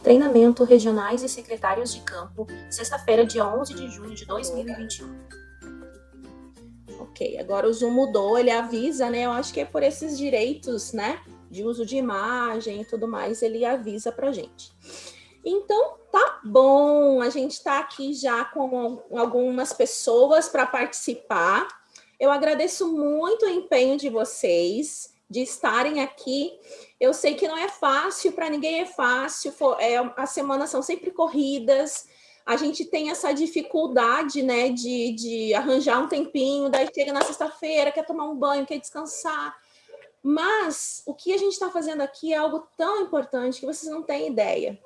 Treinamento Regionais e Secretários de Campo, sexta-feira, dia 11 de junho de 2021. Ok, agora o Zoom mudou, ele avisa, né? Eu acho que é por esses direitos, né? De uso de imagem e tudo mais, ele avisa pra gente. Então, tá bom, a gente tá aqui já com algumas pessoas para participar. Eu agradeço muito o empenho de vocês, de estarem aqui. Eu sei que não é fácil, para ninguém é fácil, as semanas são sempre corridas, a gente tem essa dificuldade, né, de arranjar um tempinho, daí chega na sexta-feira, quer tomar um banho, quer descansar. Mas o que a gente está fazendo aqui é algo tão importante que vocês não têm ideia.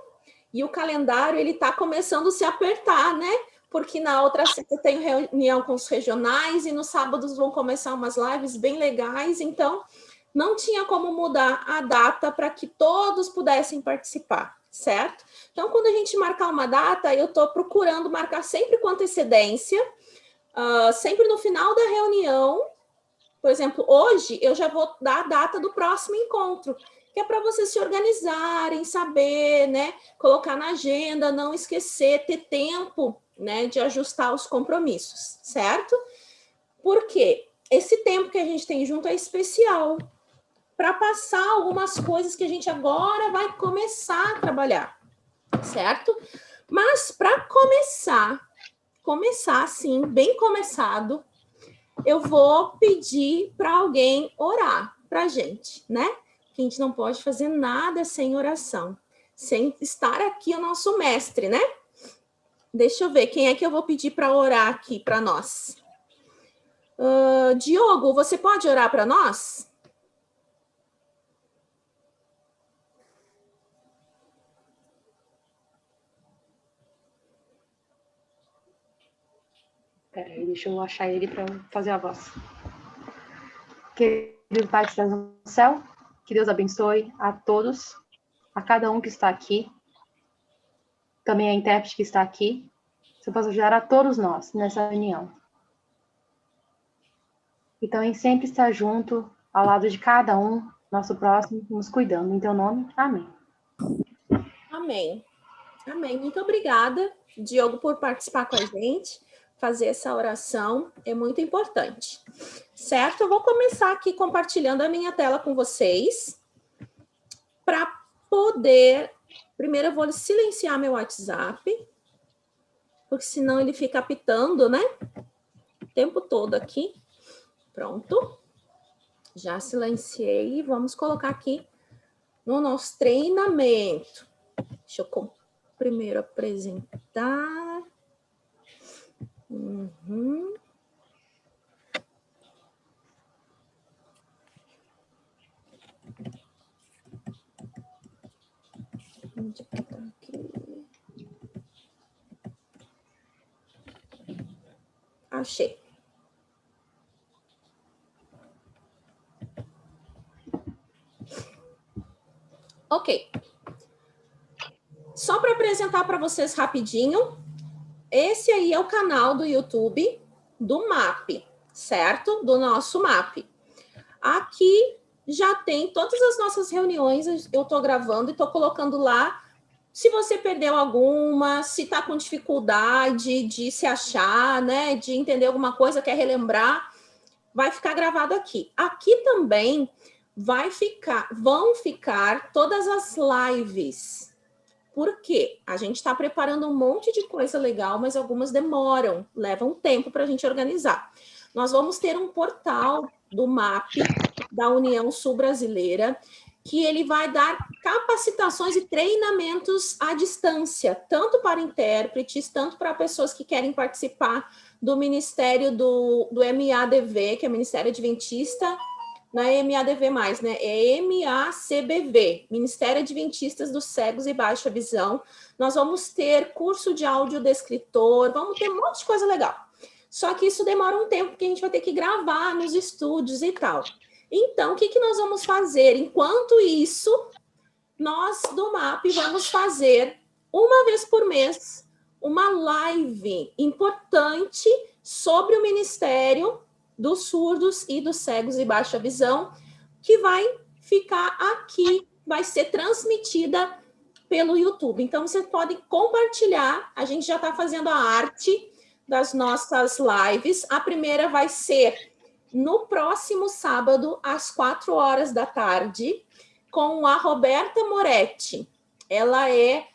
E o calendário, ele está começando a se apertar, né? Porque na outra sexta eu tenho reunião com os regionais e nos sábados vão começar umas lives bem legais, então não tinha como mudar a data para que todos pudessem participar, certo? Então, quando a gente marcar uma data, eu estou procurando marcar sempre com antecedência, sempre no final da reunião. Por exemplo, hoje eu já vou dar a data do próximo encontro, que é para vocês se organizarem, saber, né? Colocar na agenda, não esquecer, ter tempo, né? De ajustar os compromissos, certo? Porque esse tempo que a gente tem junto é especial para passar algumas coisas que a gente agora vai começar a trabalhar, certo? Mas para começar assim, bem começado, eu vou pedir para alguém orar para a gente, né? Que a gente não pode fazer nada sem oração, sem estar aqui o nosso mestre, né? Deixa eu ver, quem é que eu vou pedir para orar aqui para nós? Diogo, você pode orar para nós? Peraí, deixa eu achar ele para fazer a voz. Querido Pai que estás no céu, que Deus abençoe a todos, a cada um que está aqui, também a intérprete que está aqui, que você possa ajudar a todos nós nessa reunião. E também sempre estar junto, ao lado de cada um, nosso próximo, nos cuidando. Em teu nome, amém. Amém. Amém. Muito obrigada, Diogo, por participar com a gente, fazer essa oração, é muito importante. Certo? Eu vou começar aqui compartilhando a minha tela com vocês, para poder... Primeiro eu vou silenciar meu WhatsApp, porque senão ele fica apitando, né? O tempo todo aqui. Pronto. Já silenciei. Vamos colocar aqui no nosso treinamento. Deixa eu primeiro apresentar. Onde que tá aqui? Achei. Ok. Só para apresentar para vocês rapidinho, esse aí é o canal do YouTube do MAP, certo? Do nosso MAP. Aqui já tem todas as nossas reuniões, eu estou gravando e estou colocando lá. Se você perdeu alguma, se está com dificuldade de se achar, né, de entender alguma coisa, quer relembrar, vai ficar gravado aqui. Aqui também vão ficar todas as lives. Por quê? A gente está preparando um monte de coisa legal, mas algumas demoram, levam tempo para a gente organizar. Nós vamos ter um portal do MAP, da União Sul Brasileira, que ele vai dar capacitações e treinamentos à distância, tanto para intérpretes, tanto para pessoas que querem participar do Ministério do MADV, que é o Ministério Adventista. Não é MADV mais, né? É MACBV, Ministério Adventistas dos Cegos e Baixa Visão. Nós vamos ter curso de audiodescritor, vamos ter um monte de coisa legal. Só que isso demora um tempo, porque a gente vai ter que gravar nos estúdios e tal. Então, o que nós vamos fazer? Enquanto isso, nós do MAP vamos fazer, uma vez por mês, uma live importante sobre o Ministério dos Surdos e dos Cegos e Baixa Visão, que vai ficar aqui, vai ser transmitida pelo YouTube. Então, vocês podem compartilhar. A gente já está fazendo a arte das nossas lives. A primeira vai ser no próximo sábado, às 4 horas da tarde, com a Roberta Moretti. Ela é,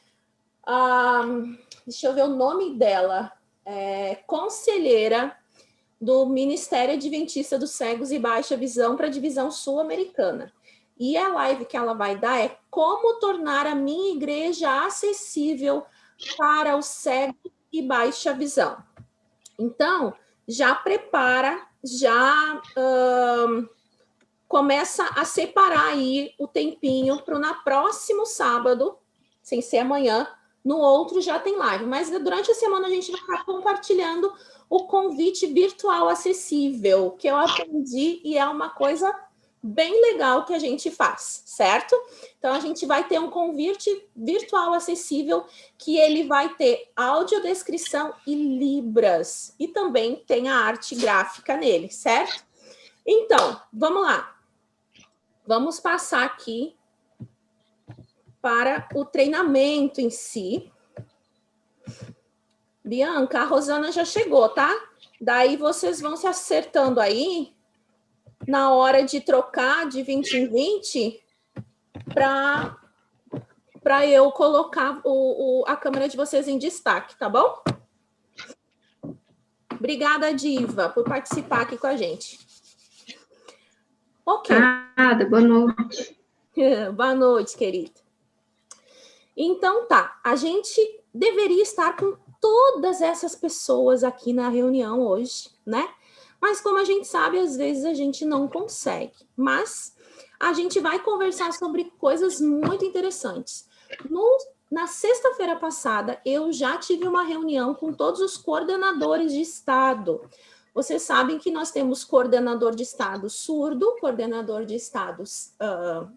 deixa eu ver o nome dela, conselheira do Ministério Adventista dos Cegos e Baixa Visão para a Divisão Sul-Americana. E a live que ela vai dar é como tornar a minha igreja acessível para os cegos e baixa visão. Então, já prepara, já começa a separar aí o tempinho para o próximo sábado, sem ser amanhã, no outro já tem live. Mas durante a semana a gente vai estar compartilhando o convite virtual acessível, que eu aprendi e é uma coisa bem legal que a gente faz, certo? Então, a gente vai ter um convite virtual acessível que ele vai ter audiodescrição e libras. E também tem a arte gráfica nele, certo? Então, vamos lá. Vamos passar aqui para o treinamento em si. Bianca, a Rosana já chegou, tá? Daí vocês vão se acertando aí na hora de trocar de 20 em 20 para eu colocar a câmera de vocês em destaque, tá bom? Obrigada, Diva, por participar aqui com a gente. Ok. Nada, boa noite. Boa noite, querida. Então tá, a gente deveria estar com todas essas pessoas aqui na reunião hoje, né? Mas como a gente sabe, às vezes a gente não consegue. Mas a gente vai conversar sobre coisas muito interessantes. Na sexta-feira passada, eu já tive uma reunião com todos os coordenadores de estado. Vocês sabem que nós temos coordenador de estado surdo, coordenador de estados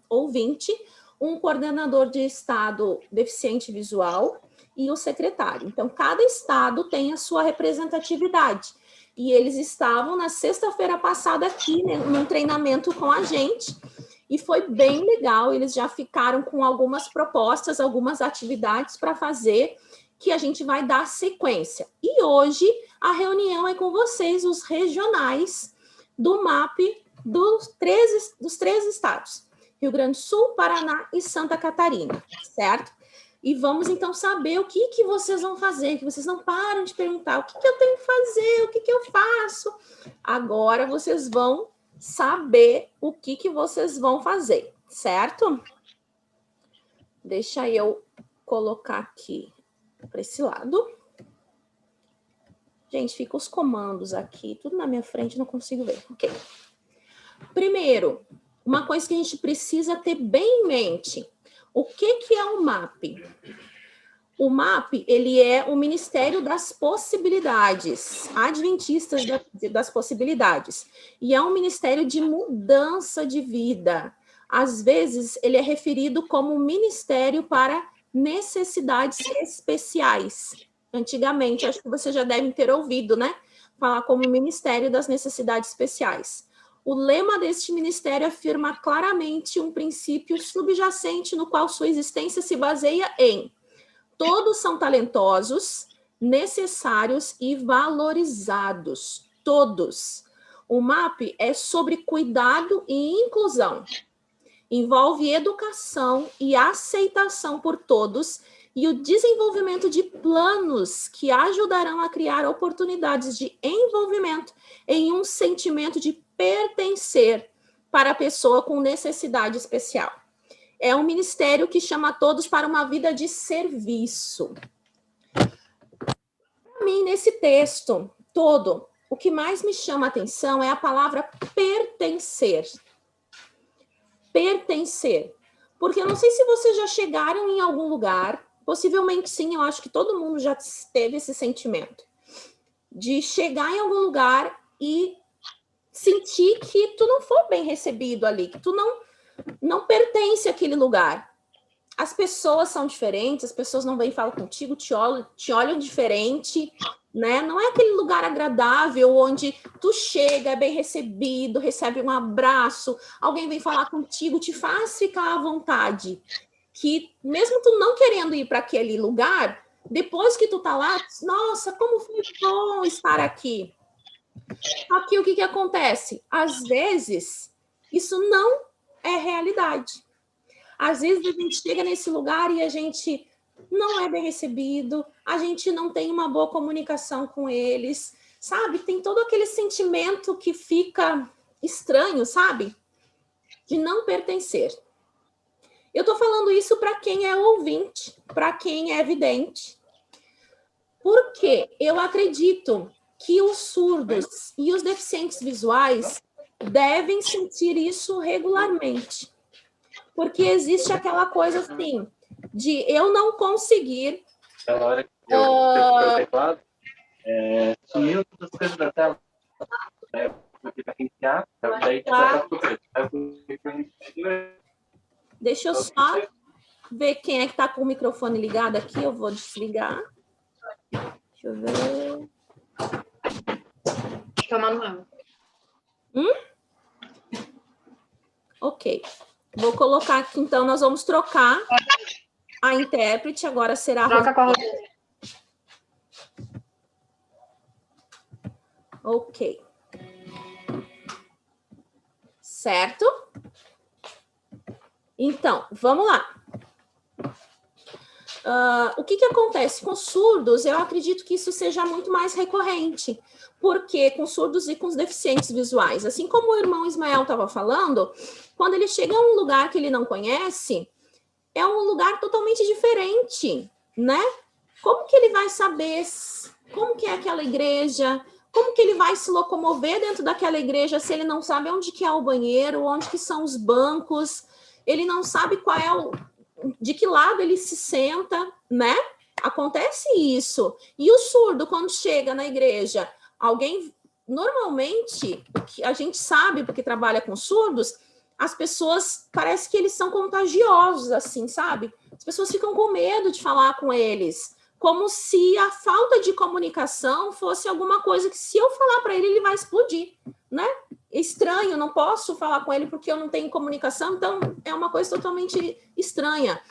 ouvinte, um coordenador de estado deficiente visual e o secretário. Então, cada estado tem a sua representatividade. E eles estavam na sexta-feira passada aqui, né, num treinamento com a gente, e foi bem legal. Eles já ficaram com algumas propostas, algumas atividades para fazer, que a gente vai dar sequência. E hoje a reunião é com vocês, os regionais do MAP dos 13 estados, Rio Grande do Sul, Paraná e Santa Catarina, certo? E vamos, então, saber o que vocês vão fazer, que vocês não param de perguntar o que eu tenho que fazer, o que eu faço. Agora vocês vão saber o que vocês vão fazer, certo? Deixa eu colocar aqui para esse lado. Gente, fica os comandos aqui, tudo na minha frente, não consigo ver. Ok. Primeiro, uma coisa que a gente precisa ter bem em mente. O que é o MAP? O MAP, ele é o Ministério das Possibilidades, Adventistas das Possibilidades. E é um ministério de mudança de vida. Às vezes, ele é referido como Ministério para Necessidades Especiais. Antigamente, acho que vocês já devem ter ouvido, né? Falar como Ministério das Necessidades Especiais. O lema deste ministério afirma claramente um princípio subjacente no qual sua existência se baseia em: todos são talentosos, necessários e valorizados. Todos. O MAP é sobre cuidado e inclusão. Envolve educação e aceitação por todos e o desenvolvimento de planos que ajudarão a criar oportunidades de envolvimento em um sentimento de pertencer para a pessoa com necessidade especial. É um ministério que chama todos para uma vida de serviço. Para mim, nesse texto todo, o que mais me chama a atenção é a palavra pertencer. Pertencer. Porque eu não sei se vocês já chegaram em algum lugar, possivelmente sim, eu acho que todo mundo já teve esse sentimento, de chegar em algum lugar e sentir que tu não foi bem recebido ali, que tu não pertence àquele lugar. As pessoas são diferentes, as pessoas não vêm falar contigo, te olham diferente, né? Não é aquele lugar agradável onde tu chega, é bem recebido, recebe um abraço, alguém vem falar contigo, te faz ficar à vontade. que mesmo tu não querendo ir para aquele lugar, depois que tu tá lá, nossa, como foi bom estar aqui. Aqui o que acontece? Às vezes, isso não é realidade. Às vezes a gente chega nesse lugar e a gente não é bem recebido, a gente não tem uma boa comunicação com eles, sabe? Tem todo aquele sentimento que fica estranho, sabe? De não pertencer. Eu tô falando isso para quem é ouvinte, para quem é vidente. Porque eu acredito que os surdos e os deficientes visuais devem sentir isso regularmente. Porque existe aquela coisa assim, de eu não conseguir... Aquela hora que eu teclado, sumiu todas as coisas da tela. Eu fui para reiniciar, daí Deixa eu só ver quem é que está com o microfone ligado aqui, eu vou desligar. Deixa eu ver. Acho que é o Manuel. Ok. Vou colocar aqui, então, nós vamos trocar a intérprete, agora será a Troca com a Rosane. Rosane. Ok. Certo? Então, vamos lá. O que acontece com surdos? Eu acredito que isso seja muito mais recorrente, porque com surdos e com os deficientes visuais, assim como o irmão Ismael estava falando, quando ele chega a um lugar que ele não conhece, é um lugar totalmente diferente, né? Como que ele vai saber como que é aquela igreja? Como que ele vai se locomover dentro daquela igreja se ele não sabe onde que é o banheiro, onde que são os bancos? Ele não sabe qual é de que lado ele se senta, né? Acontece isso. E o surdo, quando chega na igreja, normalmente, a gente sabe, porque trabalha com surdos, as pessoas, parece que eles são contagiosos, assim, sabe? As pessoas ficam com medo de falar com eles, como se a falta de comunicação fosse alguma coisa que, se eu falar para ele, ele vai explodir, né? Estranho, não posso falar com ele porque eu não tenho comunicação, então é uma coisa totalmente estranha.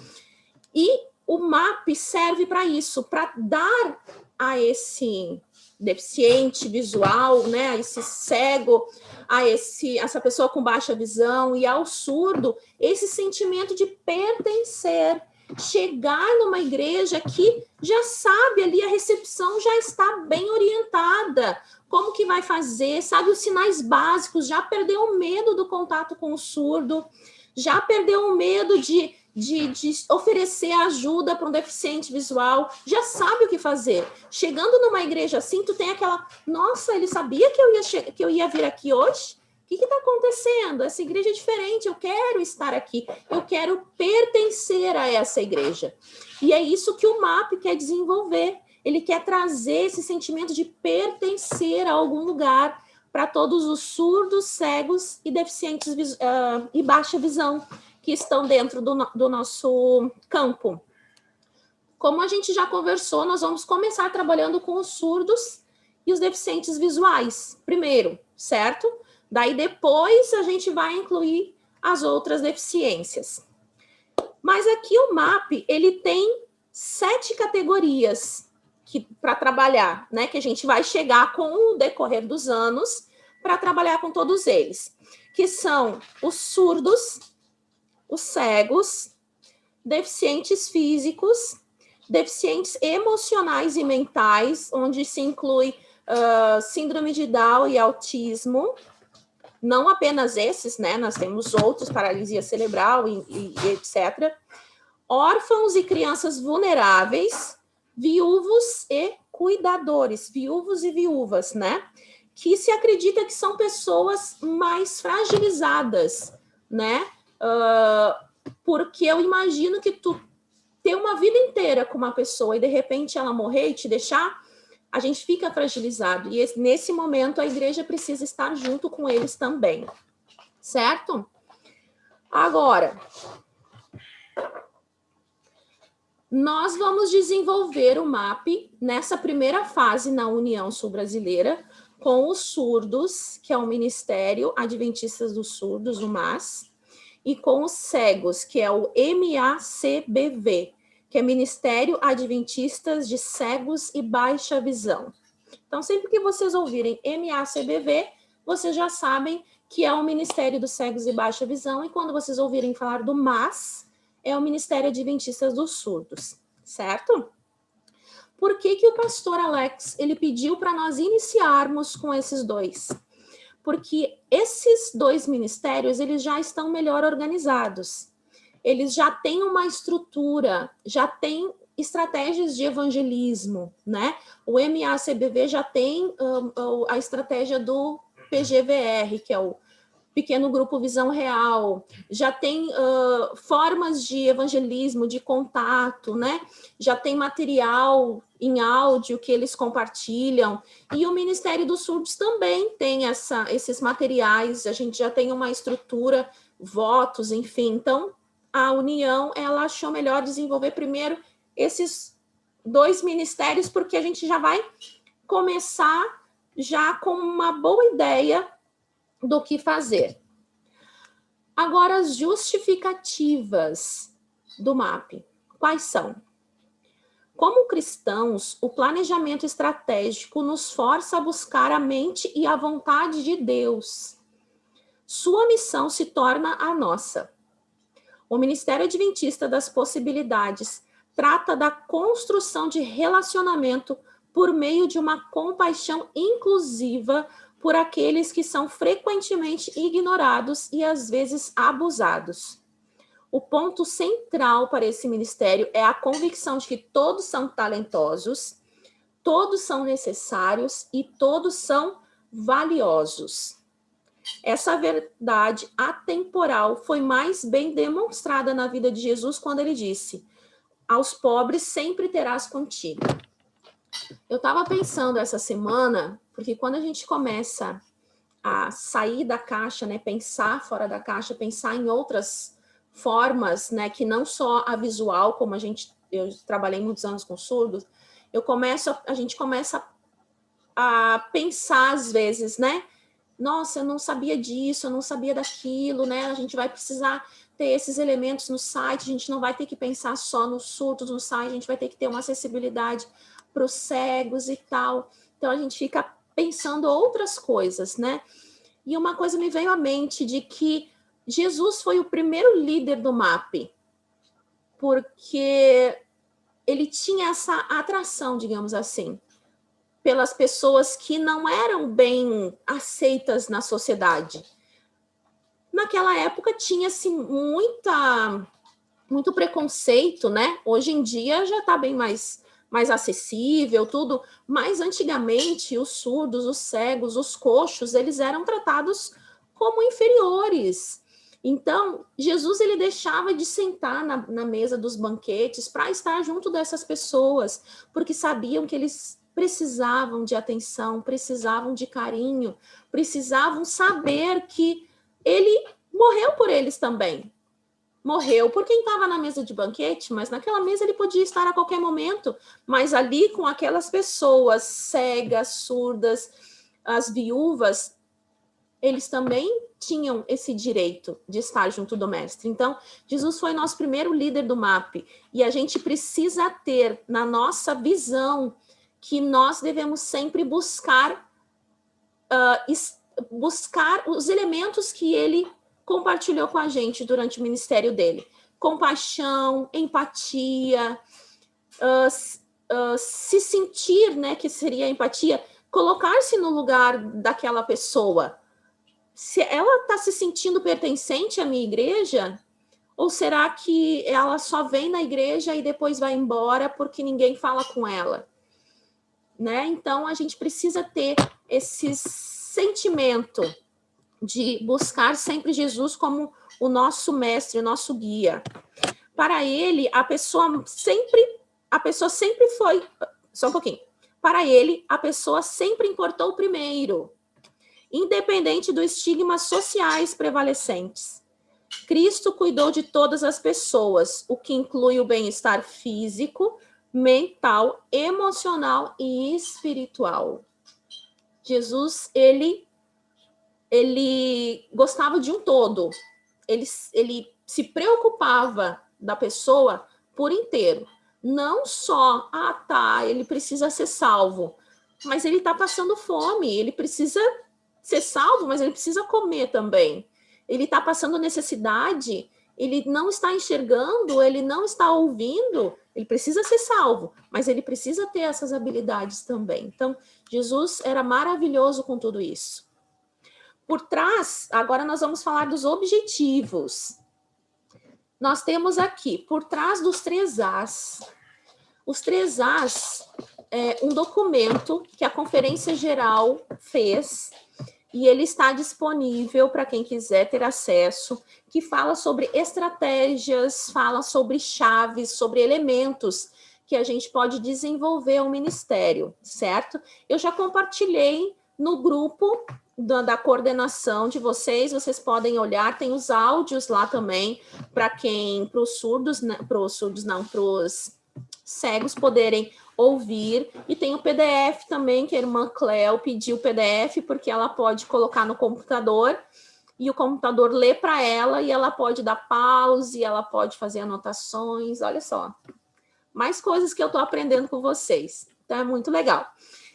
E o MAP serve para isso, para dar a esse deficiente visual, né, a esse cego, a essa pessoa com baixa visão e ao surdo, esse sentimento de pertencer, chegar numa igreja que já sabe ali, a recepção já está bem orientada, como que vai fazer, sabe os sinais básicos, já perdeu o medo do contato com o surdo, já perdeu o medo de oferecer ajuda para um deficiente visual, já sabe o que fazer. Chegando numa igreja assim, tu tem aquela, nossa, ele sabia que eu ia vir aqui hoje? O que está acontecendo? Essa igreja é diferente, eu quero estar aqui, eu quero pertencer a essa igreja. E é isso que o MAP quer desenvolver. Ele quer trazer esse sentimento de pertencer a algum lugar para todos os surdos, cegos e deficientes e baixa visão que estão dentro do nosso campo. Como a gente já conversou, nós vamos começar trabalhando com os surdos e os deficientes visuais primeiro, certo? Daí depois a gente vai incluir as outras deficiências. Mas aqui o MAP, ele tem 7 categorias para trabalhar, né? Que a gente vai chegar com o decorrer dos anos para trabalhar com todos eles, que são os surdos, os cegos, deficientes físicos, deficientes emocionais e mentais, onde se inclui síndrome de Down e autismo. Não apenas esses, né? Nós temos outros, paralisia cerebral e etc. Órfãos e crianças vulneráveis, viúvos e cuidadores, viúvos e viúvas, né? Que se acredita que são pessoas mais fragilizadas, né? Porque eu imagino que tu ter uma vida inteira com uma pessoa e de repente ela morrer e te deixar, a gente fica fragilizado. E nesse momento a igreja precisa estar junto com eles também. Certo? Agora, nós vamos desenvolver o MAP nessa primeira fase na União Sul-Brasileira com os surdos, que é o Ministério Adventistas dos Surdos, o MAS, e com os cegos, que é o MACBV, que é Ministério Adventistas de Cegos e Baixa Visão. Então, sempre que vocês ouvirem MACBV, vocês já sabem que é o Ministério dos Cegos e Baixa Visão, e quando vocês ouvirem falar do MAS, é o Ministério Adventistas dos Surdos, certo? Por que o pastor Alex ele pediu para nós iniciarmos com esses dois? Porque esses dois ministérios eles já estão melhor organizados. Eles já têm uma estrutura, já têm estratégias de evangelismo, né? O MACBV já tem a estratégia do PGVR, que é o Pequeno Grupo Visão Real, já tem formas de evangelismo, de contato, né? Já tem material em áudio que eles compartilham, e o Ministério dos Surdos também tem esses materiais, a gente já tem uma estrutura, votos, enfim. Então, a União, ela achou melhor desenvolver primeiro esses dois ministérios, porque a gente já vai começar já com uma boa ideia do que fazer. Agora, as justificativas do MAP, quais são? Como cristãos, o planejamento estratégico nos força a buscar a mente e a vontade de Deus. Sua missão se torna a nossa. O Ministério Adventista das Possibilidades trata da construção de relacionamento por meio de uma compaixão inclusiva por aqueles que são frequentemente ignorados e às vezes abusados. O ponto central para esse ministério é a convicção de que todos são talentosos, todos são necessários e todos são valiosos. Essa verdade atemporal foi mais bem demonstrada na vida de Jesus quando ele disse: aos pobres sempre terás contigo. Eu estava pensando essa semana, porque quando a gente começa a sair da caixa, né, pensar fora da caixa, pensar em outras formas, né, que não só a visual, como eu trabalhei muitos anos com surdos, a gente começa a pensar às vezes, né, nossa, eu não sabia disso, eu não sabia daquilo, né, a gente vai precisar ter esses elementos no site, a gente não vai ter que pensar só nos surdos no site, a gente vai ter que ter uma acessibilidade para os cegos e tal. Então, a gente fica pensando outras coisas, né? E uma coisa me veio à mente de que Jesus foi o primeiro líder do MAP, porque ele tinha essa atração, digamos assim, pelas pessoas que não eram bem aceitas na sociedade. Naquela época tinha-se muito preconceito, né? Hoje em dia já está bem mais acessível, tudo, mas antigamente os surdos, os cegos, os coxos, eles eram tratados como inferiores. Então, Jesus, ele deixava de sentar na mesa dos banquetes para estar junto dessas pessoas, porque sabiam que eles precisavam de atenção, precisavam de carinho, precisavam saber que ele morreu por eles também. Morreu por quem estava na mesa de banquete, mas naquela mesa ele podia estar a qualquer momento, mas ali com aquelas pessoas cegas, surdas, as viúvas, eles também tinham esse direito de estar junto do mestre. Então, Jesus foi nosso primeiro líder do MAP, e a gente precisa ter na nossa visão que nós devemos sempre buscar os elementos que ele compartilhou com a gente durante o ministério dele. Compaixão, empatia, se sentir, né, que seria empatia, colocar-se no lugar daquela pessoa. Se ela está se sentindo pertencente à minha igreja, ou será que ela só vem na igreja e depois vai embora porque ninguém fala com ela? Né? Então, a gente precisa ter esse sentimento de buscar sempre Jesus como o nosso mestre, o nosso guia. Para ele, a pessoa sempre foi... Só um pouquinho. Para ele, a pessoa sempre importou primeiro, independente dos estigmas sociais prevalecentes. Cristo cuidou de todas as pessoas, o que inclui o bem-estar físico, mental, emocional e espiritual. Jesus, ele gostava de um todo. ele se preocupava da pessoa por inteiro. Não só, ele precisa ser salvo, mas ele está passando fome, ele precisa ser salvo, mas ele precisa comer também. Ele está passando necessidade, ele não está enxergando, ele não está ouvindo, ele precisa ser salvo, mas ele precisa ter essas habilidades também. Então, Jesus era maravilhoso com tudo isso. Por trás, agora nós vamos falar dos objetivos. Nós temos aqui, por trás dos 3 As, os 3 As é um documento que a Conferência Geral fez, e ele está disponível para quem quiser ter acesso, que fala sobre estratégias, fala sobre chaves, sobre elementos que a gente pode desenvolver o ministério, certo? Eu já compartilhei no grupo da coordenação de vocês podem olhar, tem os áudios lá também, para os cegos poderem ouvir, e tem o PDF também, que a irmã Cléo pediu o PDF, porque ela pode colocar no computador, e o computador lê para ela, e ela pode dar pause, ela pode fazer anotações, olha só. Mais coisas que eu estou aprendendo com vocês, então é muito legal.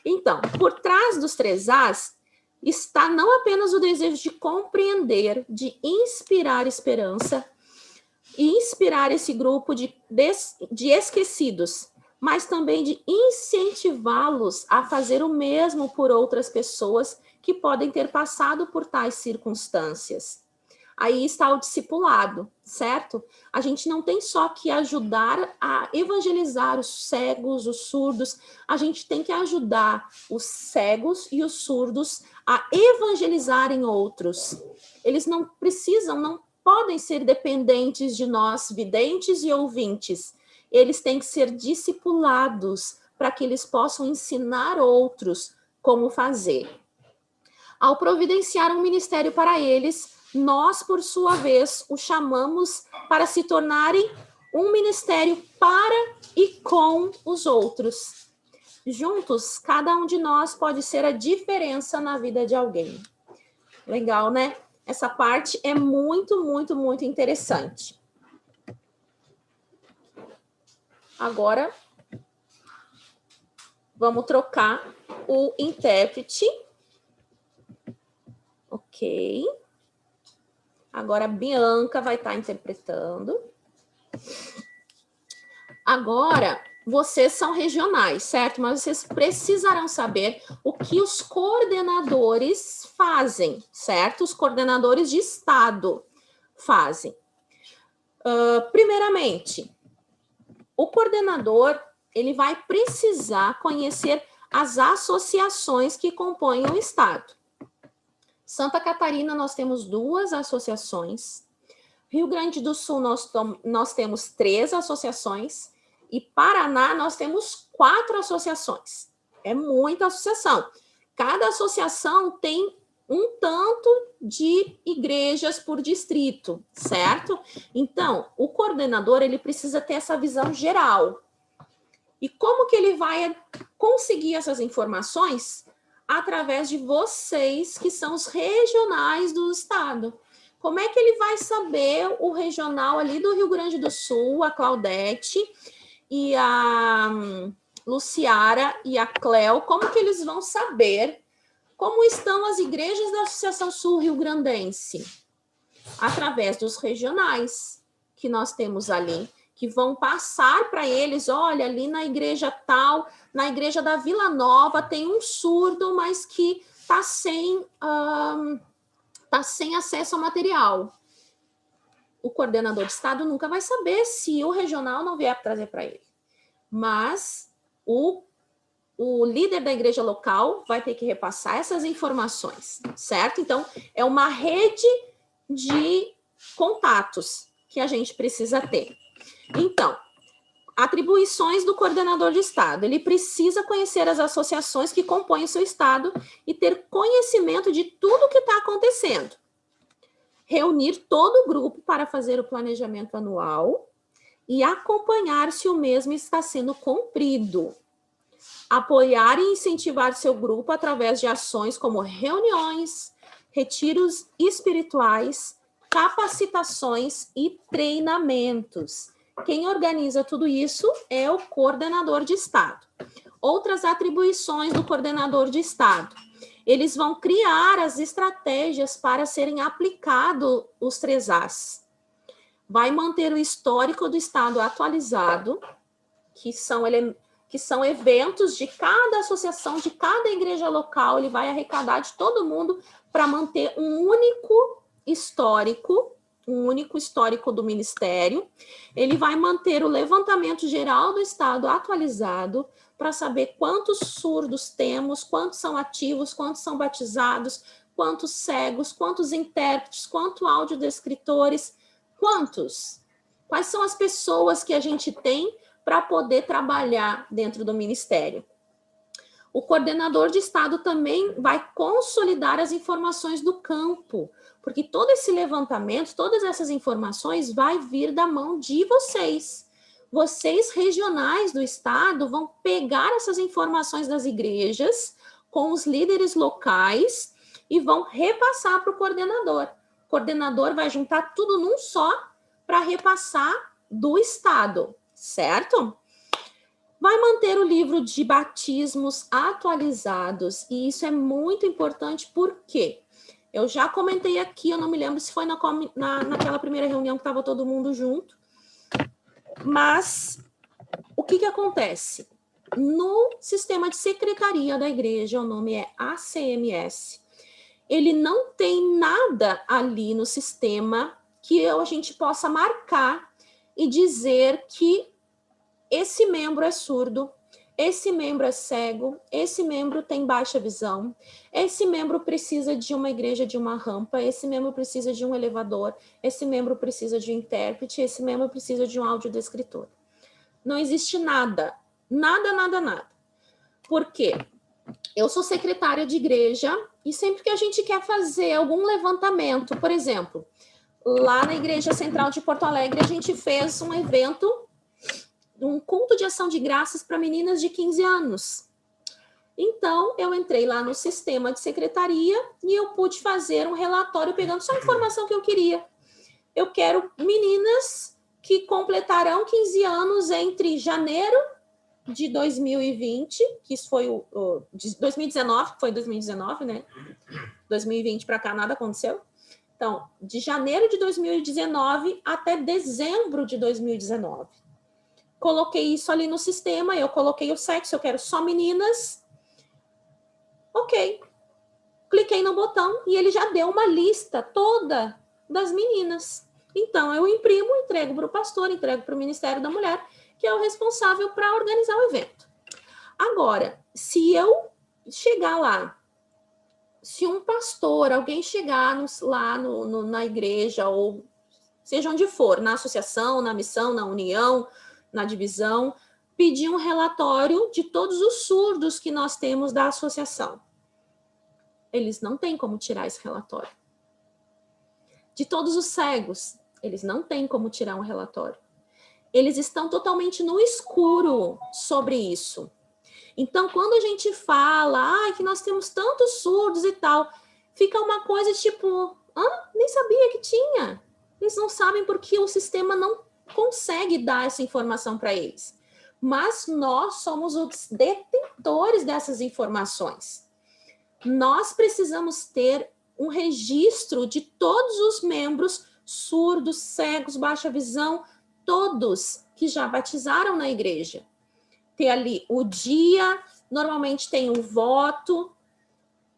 Então, por trás dos 3 As, está não apenas o desejo de compreender, de inspirar esperança, e inspirar esse grupo de esquecidos, mas também de incentivá-los a fazer o mesmo por outras pessoas que podem ter passado por tais circunstâncias. Aí está o discipulado, certo? A gente não tem só que ajudar a evangelizar os cegos, os surdos, a gente tem que ajudar os cegos e os surdos a evangelizarem outros. Eles não podem ser dependentes de nós, videntes e ouvintes. Eles têm que ser discipulados para que eles possam ensinar outros como fazer. Ao providenciar um ministério para eles, nós, por sua vez, o chamamos para se tornarem um ministério para e com os outros. Juntos, cada um de nós pode ser a diferença na vida de alguém. Legal, né? Essa parte é muito, muito, muito interessante. Agora, vamos trocar o intérprete. Ok. Agora a Bianca vai estar interpretando. Agora, vocês são regionais, certo? Mas vocês precisarão saber o que os coordenadores fazem, certo? Os coordenadores de estado fazem. Primeiramente, o coordenador, ele vai precisar conhecer as associações que compõem o estado. Santa Catarina, nós temos 2 associações. Rio Grande do Sul, nós temos 3 associações. E Paraná, nós temos 4 associações. É muita associação. Cada associação tem um tanto de igrejas por distrito, certo? Então, o coordenador, ele precisa ter essa visão geral. E como que ele vai conseguir essas informações? Através de vocês, que são os regionais do estado. Como é que ele vai saber o regional ali do Rio Grande do Sul, a Claudete e a Luciara e a Cléo, como que eles vão saber como estão as igrejas da Associação Sul Rio Grandense? Através dos regionais que nós temos ali, que vão passar para eles, olha, ali na igreja tal, na igreja da Vila Nova tem um surdo, mas que está sem acesso ao material. O coordenador de estado nunca vai saber se o regional não vier trazer para ele. Mas o líder da igreja local vai ter que repassar essas informações, certo? Então, é uma rede de contatos que a gente precisa ter. Então, atribuições do coordenador de estado. Ele precisa conhecer as associações que compõem o seu estado e ter conhecimento de tudo o que está acontecendo. Reunir todo o grupo para fazer o planejamento anual e acompanhar se o mesmo está sendo cumprido. Apoiar e incentivar seu grupo através de ações como reuniões, retiros espirituais, capacitações e treinamentos. Quem organiza tudo isso é o coordenador de Estado. Outras atribuições do coordenador de Estado. Eles vão criar as estratégias para serem aplicados os 3As. Vai manter o histórico do Estado atualizado, que são eventos de cada associação, de cada igreja local, ele vai arrecadar de todo mundo para manter um único histórico do Ministério. Ele vai manter o levantamento geral do Estado atualizado para saber quantos surdos temos, quantos são ativos, quantos são batizados, quantos cegos, quantos intérpretes, quantos audiodescritores, quantos? Quais são as pessoas que a gente tem para poder trabalhar dentro do Ministério? O coordenador de Estado também vai consolidar as informações do campo, porque todo esse levantamento, todas essas informações vai vir da mão de vocês. Vocês regionais do Estado vão pegar essas informações das igrejas com os líderes locais e vão repassar para o coordenador. O coordenador vai juntar tudo num só para repassar do Estado, certo? Vai manter o livro de batismos atualizados, e isso é muito importante porque eu já comentei aqui, eu não me lembro se foi naquela primeira reunião que estava todo mundo junto, mas o que acontece? No sistema de secretaria da igreja, o nome é ACMS, ele não tem nada ali no sistema que a gente possa marcar e dizer que esse membro é surdo, esse membro é cego, esse membro tem baixa visão, esse membro precisa de uma igreja, de uma rampa, esse membro precisa de um elevador, esse membro precisa de um intérprete, esse membro precisa de um audiodescritor. Não existe nada, nada. Por quê? Eu sou secretária de igreja e sempre que a gente quer fazer algum levantamento, por exemplo, lá na Igreja Central de Porto Alegre, a gente fez um evento, um culto de ação de graças para meninas de 15 anos. Então, eu entrei lá no sistema de secretaria e eu pude fazer um relatório pegando só a informação que eu queria. Eu quero meninas que completarão 15 anos entre janeiro de 2020, que isso foi de 2019, que foi 2019, né? 2020 para cá nada aconteceu. Então, de janeiro de 2019 até dezembro de 2019. Coloquei isso ali no sistema, eu coloquei o sexo, eu quero só meninas. Ok. Cliquei no botão e ele já deu uma lista toda das meninas. Então, eu imprimo, entrego para o pastor, entrego para o Ministério da Mulher, que é o responsável para organizar o evento. Agora, se eu chegar lá, se um pastor, alguém chegar lá na igreja, ou seja onde for, na associação, na missão, na união, na divisão, pedir um relatório de todos os surdos que nós temos da associação. Eles não têm como tirar esse relatório. De todos os cegos, eles não têm como tirar um relatório. Eles estão totalmente no escuro sobre isso. Então, quando a gente fala que nós temos tantos surdos e tal, fica uma coisa tipo, nem sabia que tinha. Eles não sabem porque o sistema não consegue dar essa informação para eles. Mas nós somos os detentores dessas informações. Nós precisamos ter um registro de todos os membros surdos, cegos, baixa visão, todos que já batizaram na igreja. Ter ali o dia, normalmente tem um voto.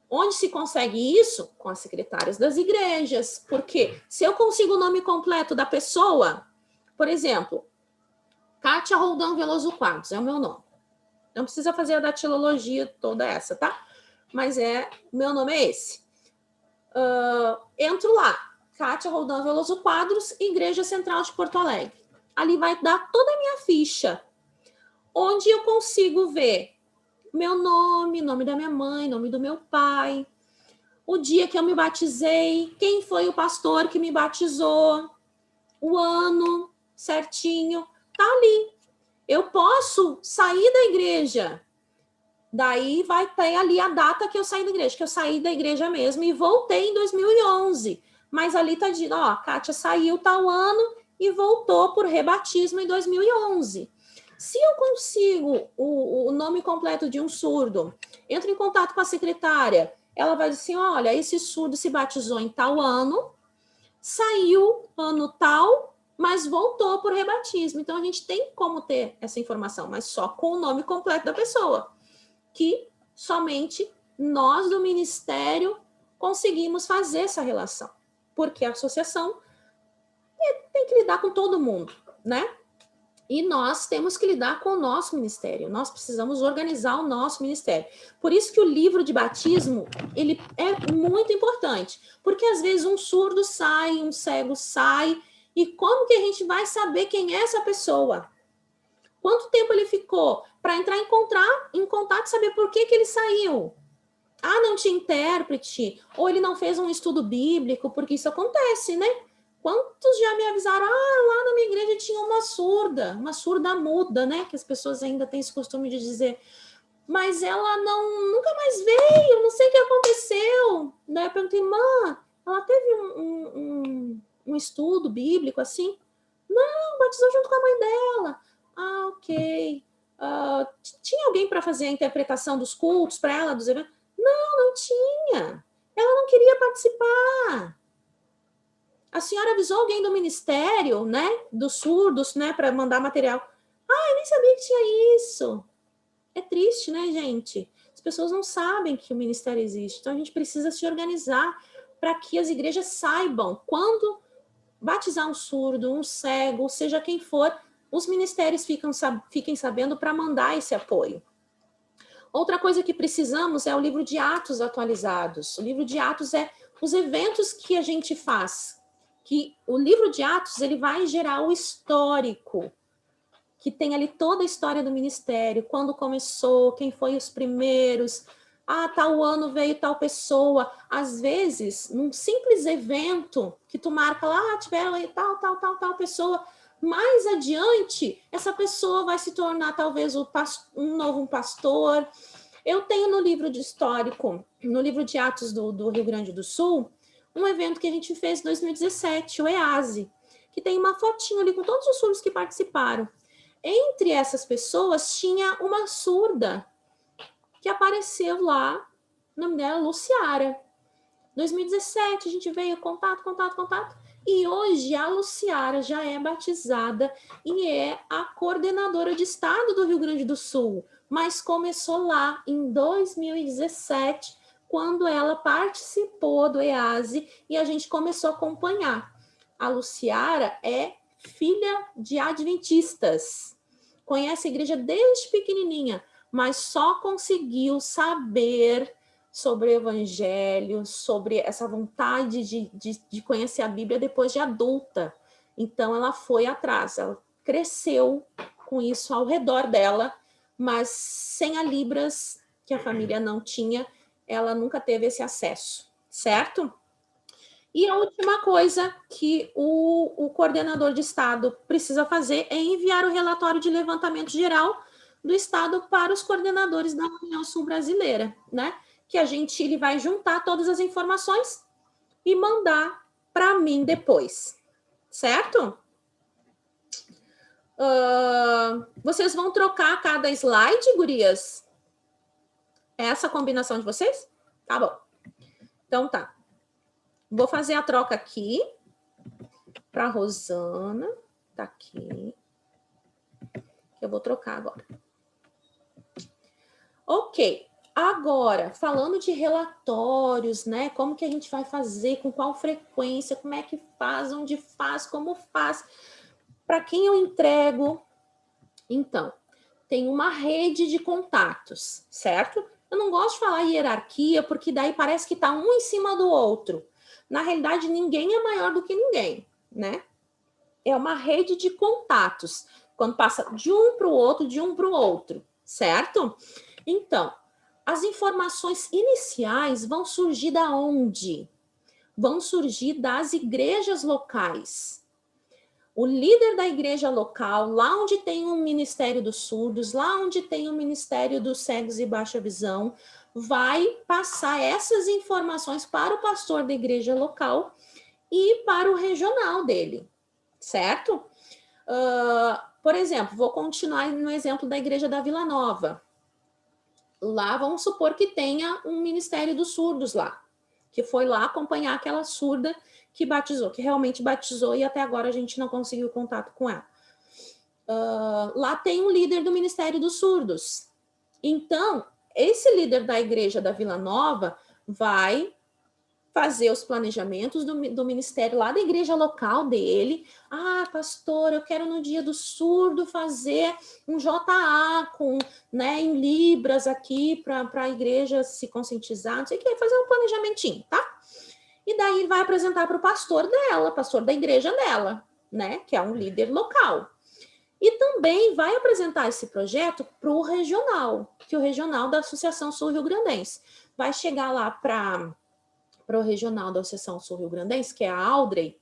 Onde se consegue isso? Com as secretárias das igrejas. Porque se eu consigo o nome completo da pessoa, por exemplo, Kátia Roldão Veloso Quadros é o meu nome. Não precisa fazer a datilologia toda essa, tá? Mas meu nome é esse. Entro lá, Kátia Roldão Veloso Quadros, Igreja Central de Porto Alegre. Ali vai dar toda a minha ficha, onde eu consigo ver meu nome, nome da minha mãe, nome do meu pai, o dia que eu me batizei, quem foi o pastor que me batizou, o ano certinho, tá ali. Eu posso sair da igreja, daí vai ter ali a data que eu saí da igreja, que eu saí da igreja mesmo e voltei em 2011, Mas ali está dizendo, ó, a Kátia saiu tal ano e voltou por rebatismo em 2011. Se eu consigo o nome completo de um surdo, entro em contato com a secretária, ela vai dizer assim, olha, esse surdo se batizou em tal ano, saiu ano tal, mas voltou por rebatismo. Então, a gente tem como ter essa informação, mas só com o nome completo da pessoa, que somente nós do Ministério conseguimos fazer essa relação, porque a associação tem que lidar com todo mundo, né? E nós temos que lidar com o nosso ministério, nós precisamos organizar o nosso ministério. Por isso que o livro de batismo, ele é muito importante, porque às vezes um surdo sai, um cego sai, e como que a gente vai saber quem é essa pessoa? Quanto tempo ele ficou? Para entrar em contato e saber por que ele saiu. Ah, não tinha intérprete, ou ele não fez um estudo bíblico, porque isso acontece, né? Quantos já me avisaram, lá na minha igreja tinha uma surda muda, né? Que as pessoas ainda têm esse costume de dizer, mas ela nunca mais veio, não sei o que aconteceu. Daí eu perguntei, irmã, ela teve um estudo bíblico assim? Não, batizou junto com a mãe dela. Ah, ok. Tinha alguém para fazer a interpretação dos cultos para ela, dos eventos? Não tinha. Ela não queria participar. A senhora avisou alguém do ministério, né? Dos surdos, né? Para mandar material. Eu nem sabia que tinha isso. É triste, né, gente? As pessoas não sabem que o ministério existe. Então, a gente precisa se organizar para que as igrejas saibam quando batizar um surdo, um cego, seja quem for, os ministérios fiquem sabendo para mandar esse apoio. Outra coisa que precisamos é o livro de Atos atualizados. O livro de Atos é os eventos que a gente faz. Que o livro de Atos ele vai gerar o histórico, que tem ali toda a história do ministério, quando começou, quem foi os primeiros, tal ano veio tal pessoa. Às vezes, num simples evento que tu marca lá, tiveram aí tal pessoa, mais adiante, essa pessoa vai se tornar talvez um novo pastor. Eu tenho no livro de histórico, no livro de Atos do Rio Grande do Sul, um evento que a gente fez em 2017, o EASE, que tem uma fotinho ali com todos os surdos que participaram. Entre essas pessoas, tinha uma surda que apareceu lá, o nome dela é Luciara. 2017, a gente veio contato, e hoje a Luciara já é batizada e é a coordenadora de estado do Rio Grande do Sul, mas começou lá em 2017, quando ela participou do EASE e a gente começou a acompanhar. A Luciara é filha de adventistas, conhece a igreja desde pequenininha, mas só conseguiu saber sobre o evangelho, sobre essa vontade de conhecer a Bíblia depois de adulta. Então, ela foi atrás, ela cresceu com isso ao redor dela, mas sem a Libras, que a família não tinha, ela nunca teve esse acesso, certo? E a última coisa que o coordenador de Estado precisa fazer é enviar o relatório de levantamento geral do Estado para os coordenadores da União Sul Brasileira, né? Que ele vai juntar todas as informações e mandar para mim depois, certo? Vocês vão trocar cada slide, gurias? É essa a combinação de vocês? Tá bom. Então tá. Vou fazer a troca aqui para a Rosana. Tá aqui. Eu vou trocar agora. Ok. Agora, falando de relatórios, né? Como que a gente vai fazer, com qual frequência, como é que faz, onde faz, como faz, para quem eu entrego. Então, tem uma rede de contatos, certo? Eu não gosto de falar hierarquia, porque daí parece que está um em cima do outro. Na realidade, ninguém é maior do que ninguém, né? É uma rede de contatos, quando passa de um para o outro, de um para o outro, certo? Então, as informações iniciais vão surgir da onde? Vão surgir das igrejas locais. O líder da igreja local, lá onde tem um ministério dos surdos, lá onde tem o ministério dos cegos e baixa visão, vai passar essas informações para o pastor da igreja local e para o regional dele, certo? Por exemplo, vou continuar no exemplo da Igreja da Vila Nova. Lá, vamos supor que tenha um Ministério dos Surdos lá, que foi lá acompanhar aquela surda que batizou, que realmente batizou e até agora a gente não conseguiu contato com ela. Lá tem um líder do Ministério dos Surdos. Então, esse líder da Igreja da Vila Nova vai fazer os planejamentos do ministério lá da igreja local dele. Ah, pastor, eu quero no dia do surdo fazer um JA com, né, em libras aqui para a igreja se conscientizar, não sei o que, fazer um planejamentinho, tá? E daí vai apresentar para o pastor dela, pastor da igreja dela, né, que é um líder local. E também vai apresentar esse projeto para o regional, que é o regional da Associação Sul-Rio-Grandense. Vai chegar lá para o regional da Associação Sul-Rio-Grandense, que é a Audrey,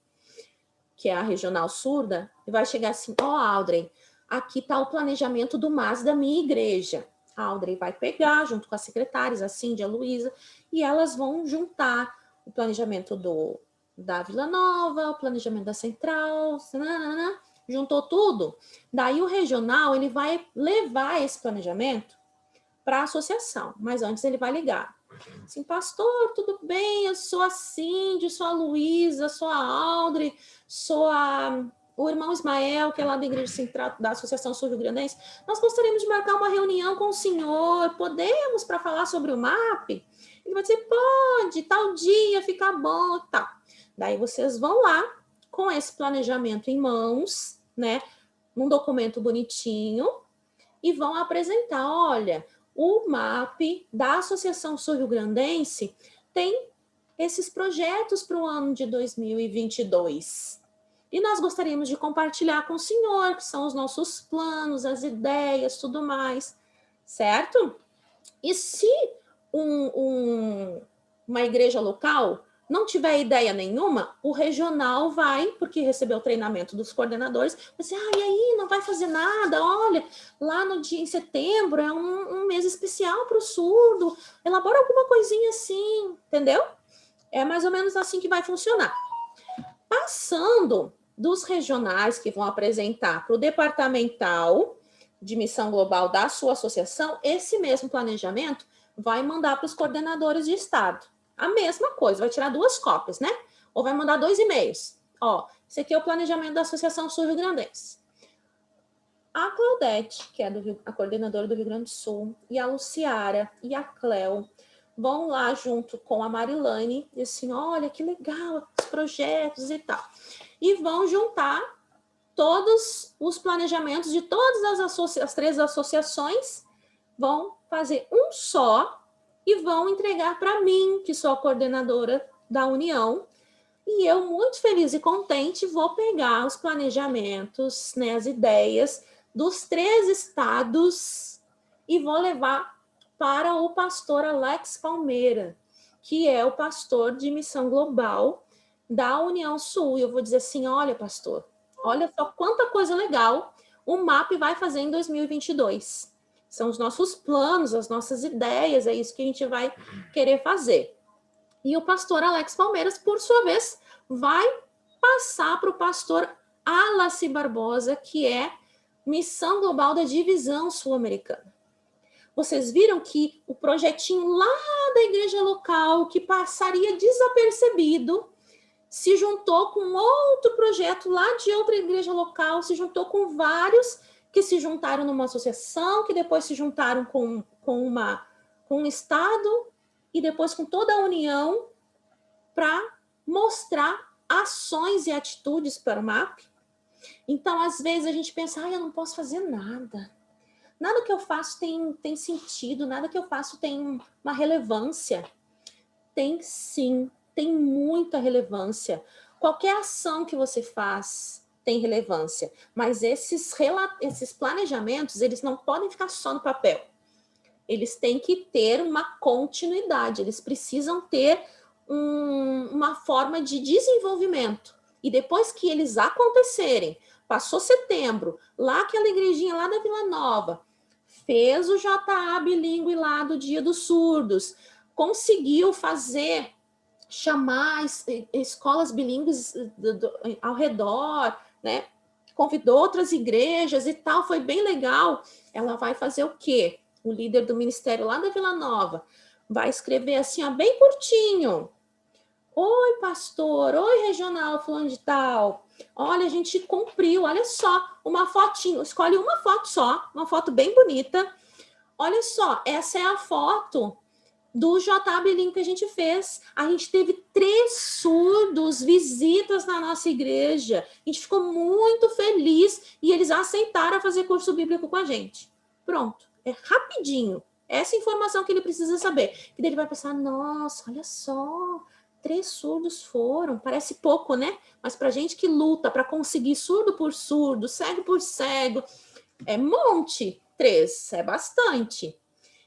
que é a regional surda, e vai chegar assim, Audrey, aqui está o planejamento do MAS da minha igreja. A Audrey vai pegar, junto com as secretárias, a Cindy, a Luísa, e elas vão juntar o planejamento da Vila Nova, o planejamento da Central, nanana, juntou tudo. Daí o regional, ele vai levar esse planejamento para a associação, mas antes ele vai ligar. Assim, pastor, tudo bem? Eu sou a Cindy, sou a Luísa, sou a Audrey, sou o irmão Ismael, que é lá da Igreja Central da Associação Sul-Rio-Grandense. Nós gostaríamos de marcar uma reunião com o senhor, podemos, para falar sobre o MAP? Ele vai dizer, pode, tal dia, fica bom, tá. Daí vocês vão lá, com esse planejamento em mãos, né, num documento bonitinho, e vão apresentar, olha, o MAP da Associação Sul-Rio-Grandense tem esses projetos para o ano de 2022. E nós gostaríamos de compartilhar com o senhor, que são os nossos planos, as ideias, tudo mais, certo? E se uma igreja local não tiver ideia nenhuma, o regional vai, porque recebeu o treinamento dos coordenadores, vai dizer, e aí, não vai fazer nada, olha, lá no dia em setembro é um mês especial para o surdo, elabora alguma coisinha assim, entendeu? É mais ou menos assim que vai funcionar. Passando dos regionais que vão apresentar para o departamental de missão global da sua associação, esse mesmo planejamento vai mandar para os coordenadores de estado. A mesma coisa, vai tirar 2 cópias, né? Ou vai mandar 2 e-mails. Esse aqui é o planejamento da Associação Sul-Rio-Grandense. A Claudete, que é a coordenadora do Rio Grande do Sul, e a Luciara e a Cléo vão lá junto com a Marilane e assim, olha que legal os projetos e tal. E vão juntar todos os planejamentos de todas as 3 associações, vão fazer um só e vão entregar para mim, que sou a coordenadora da União, e eu, muito feliz e contente, vou pegar os planejamentos, né, as ideias dos 3 estados e vou levar para o pastor Alex Palmeira, que é o pastor de missão global da União Sul. E eu vou dizer assim, olha, pastor, olha só quanta coisa legal o MAP vai fazer em 2022. São os nossos planos, as nossas ideias, é isso que a gente vai querer fazer. E o pastor Alex Palmeiras, por sua vez, vai passar para o pastor Alaci Barbosa, que é Missão Global da Divisão Sul-Americana. Vocês viram que o projetinho lá da igreja local, que passaria desapercebido, se juntou com outro projeto lá de outra igreja local, se juntou com vários que se juntaram numa associação, que depois se juntaram com um estado e depois com toda a união para mostrar ações e atitudes para o MAP. Então, às vezes, a gente pensa, eu não posso fazer nada. Nada que eu faço tem sentido, nada que eu faço tem uma relevância. Tem sim, tem muita relevância. Qualquer ação que você faz tem relevância, mas esses planejamentos, eles não podem ficar só no papel. Eles têm que ter uma continuidade, eles precisam ter uma forma de desenvolvimento. E depois que eles acontecerem, passou setembro, lá aquela igrejinha lá da Vila Nova, fez o JA bilíngue lá do Dia dos Surdos, conseguiu fazer chamar escolas bilíngues ao redor, né? Convidou outras igrejas e tal, foi bem legal. Ela vai fazer o quê? O líder do ministério lá da Vila Nova vai escrever assim, ó, bem curtinho. Oi, pastor. Oi, regional fulano de tal. Olha, a gente cumpriu, olha só, uma fotinho. Escolhe uma foto só, uma foto bem bonita. Olha só, essa é a foto do JA Bilíngue que a gente fez. A gente teve 3 surdos visitas na nossa igreja. A gente ficou muito feliz e eles aceitaram fazer curso bíblico com a gente. Pronto, é rapidinho. Essa informação que ele precisa saber. Que daí ele vai pensar, nossa, olha só, 3 surdos foram. Parece pouco, né? Mas pra gente que luta para conseguir surdo por surdo, cego por cego, é monte. 3 é bastante.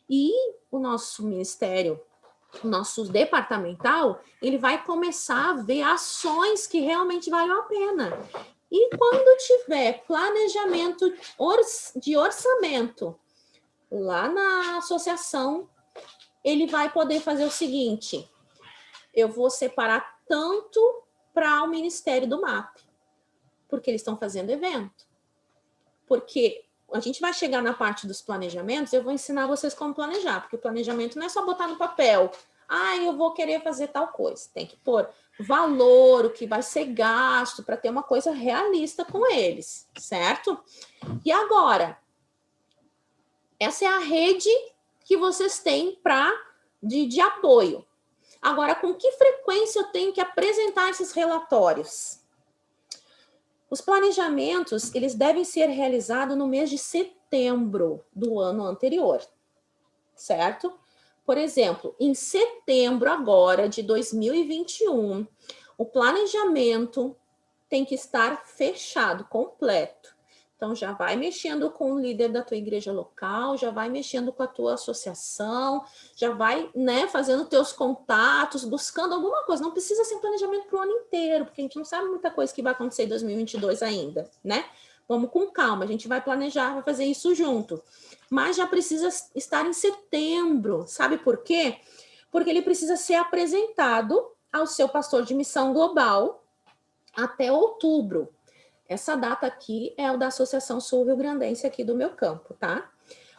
E o nosso ministério, o nosso departamental, ele vai começar a ver ações que realmente valem a pena. E quando tiver planejamento de orçamento lá na associação, ele vai poder fazer o seguinte: eu vou separar tanto para o Ministério do MAP, porque eles estão fazendo evento. Porque a gente vai chegar na parte dos planejamentos, eu vou ensinar vocês como planejar, porque o planejamento não é só botar no papel, eu vou querer fazer tal coisa. Tem que pôr valor, o que vai ser gasto, para ter uma coisa realista com eles, certo? E agora, essa é a rede que vocês têm de apoio. Agora, com que frequência eu tenho que apresentar esses relatórios? Os planejamentos, eles devem ser realizados no mês de setembro do ano anterior, certo? Por exemplo, em setembro agora de 2021, o planejamento tem que estar fechado, completo. Então, já vai mexendo com o líder da tua igreja local, já vai mexendo com a tua associação, já vai, né, fazendo teus contatos, buscando alguma coisa. Não precisa ser um planejamento para o ano inteiro, porque a gente não sabe muita coisa que vai acontecer em 2022 ainda, né? Vamos com calma, a gente vai planejar, vai fazer isso junto. Mas já precisa estar em setembro. Sabe por quê? Porque ele precisa ser apresentado ao seu pastor de missão global até outubro. Essa data aqui é o da Associação Sul-Rio-Grandense aqui do meu campo, tá?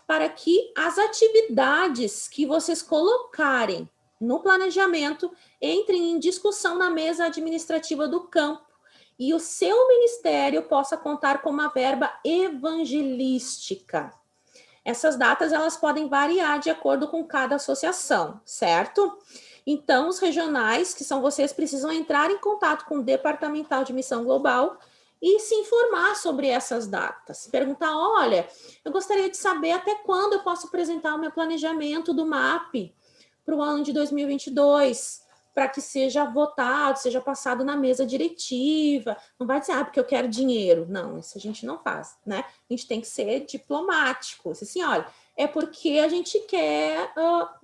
Para que as atividades que vocês colocarem no planejamento entrem em discussão na mesa administrativa do campo e o seu ministério possa contar com uma verba evangelística. Essas datas, elas podem variar de acordo com cada associação, certo? Então, os regionais, que são vocês, precisam entrar em contato com o Departamental de Missão Global e se informar sobre essas datas. Perguntar, olha, eu gostaria de saber até quando eu posso apresentar o meu planejamento do MAP para o ano de 2022, para que seja votado, seja passado na mesa diretiva. Não vai dizer, porque eu quero dinheiro. Não, isso a gente não faz, né? A gente tem que ser diplomático. Assim, olha, é porque a gente quer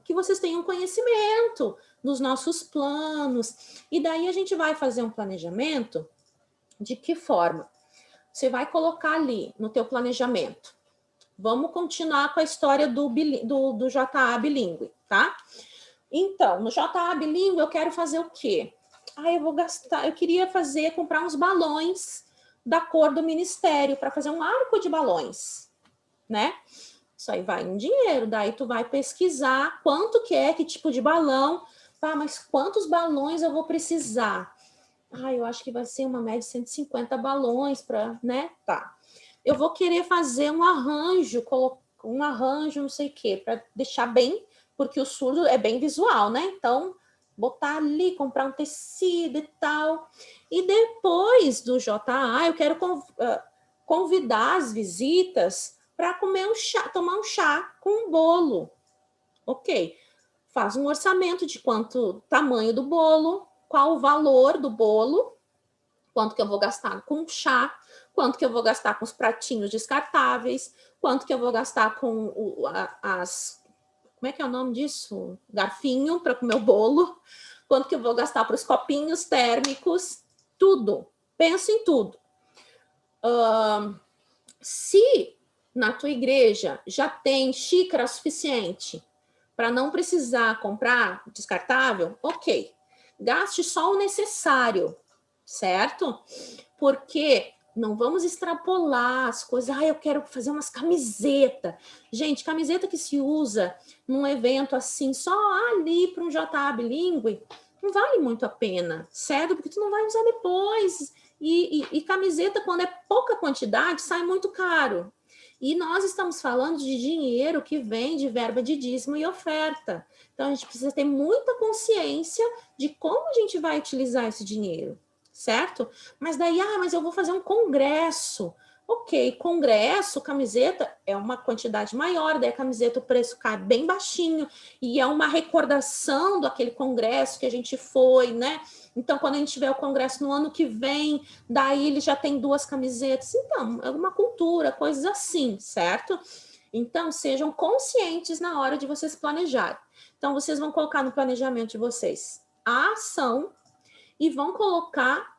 que vocês tenham conhecimento dos nossos planos. E daí a gente vai fazer um planejamento. De que forma? Você vai colocar ali no teu planejamento. Vamos continuar com a história do JA Bilíngue, tá? Então, no JA Bilíngue eu quero fazer o quê? Eu queria comprar uns balões da cor do ministério para fazer um arco de balões, né? Isso aí vai em dinheiro, daí tu vai pesquisar quanto que é, que tipo de balão, mas quantos balões eu vou precisar? Eu acho que vai ser uma média de 150 balões para, né? Tá. Eu vou querer fazer um arranjo, não sei o quê, para deixar bem, porque o surdo é bem visual, né? Então, botar ali, comprar um tecido e tal. E depois do JA, eu quero convidar as visitas para tomar um chá com um bolo. Ok. Faz um orçamento de tamanho do bolo, qual o valor do bolo, quanto que eu vou gastar com chá, quanto que eu vou gastar com os pratinhos descartáveis, quanto que eu vou gastar com como é que é o nome disso? Garfinho para comer o bolo, quanto que eu vou gastar para os copinhos térmicos, tudo. Pensa em tudo. Se na tua igreja já tem xícara suficiente para não precisar comprar descartável, ok. gaste só o necessário, certo? Porque não vamos extrapolar as coisas. Eu quero fazer umas camisetas. Gente, camiseta que se usa num evento assim, só ali para um JA bilíngue, não vale muito a pena, certo? Porque tu não vai usar depois. E camiseta, quando é pouca quantidade, sai muito caro. E nós estamos falando de dinheiro que vem de verba de dízimo e oferta. Então, a gente precisa ter muita consciência de como a gente vai utilizar esse dinheiro, certo? Mas daí, mas eu vou fazer um congresso. Ok, congresso, camiseta é uma quantidade maior, daí a camiseta o preço cai bem baixinho, e é uma recordação daquele congresso que a gente foi, né? Então, quando a gente tiver o congresso no ano que vem, daí ele já tem 2 camisetas. Então, é uma cultura, coisas assim, certo? Então, sejam conscientes na hora de vocês planejarem. Então, vocês vão colocar no planejamento de vocês a ação e vão colocar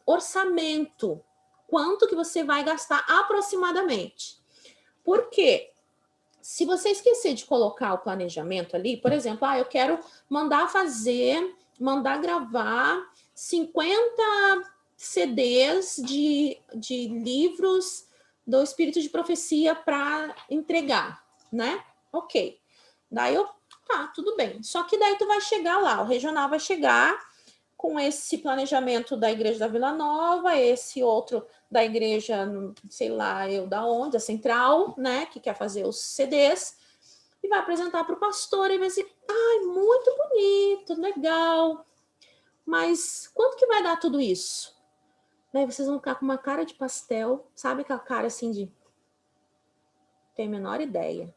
orçamento. Quanto que você vai gastar aproximadamente. Por quê? Se você esquecer de colocar o planejamento ali, por exemplo, eu quero mandar gravar 50 CDs de livros do Espírito de Profecia para entregar, né? Ok. Daí tudo bem. Só que daí tu vai chegar lá, o regional vai chegar com esse planejamento da Igreja da Vila Nova, esse outro da igreja, sei lá, da onde, a central, né, que quer fazer os CDs, e vai apresentar para o pastor e vai dizer, muito bonito, legal, mas quanto que vai dar tudo isso? Daí vocês vão ficar com uma cara de pastel, sabe aquela cara assim de... Tem a menor ideia.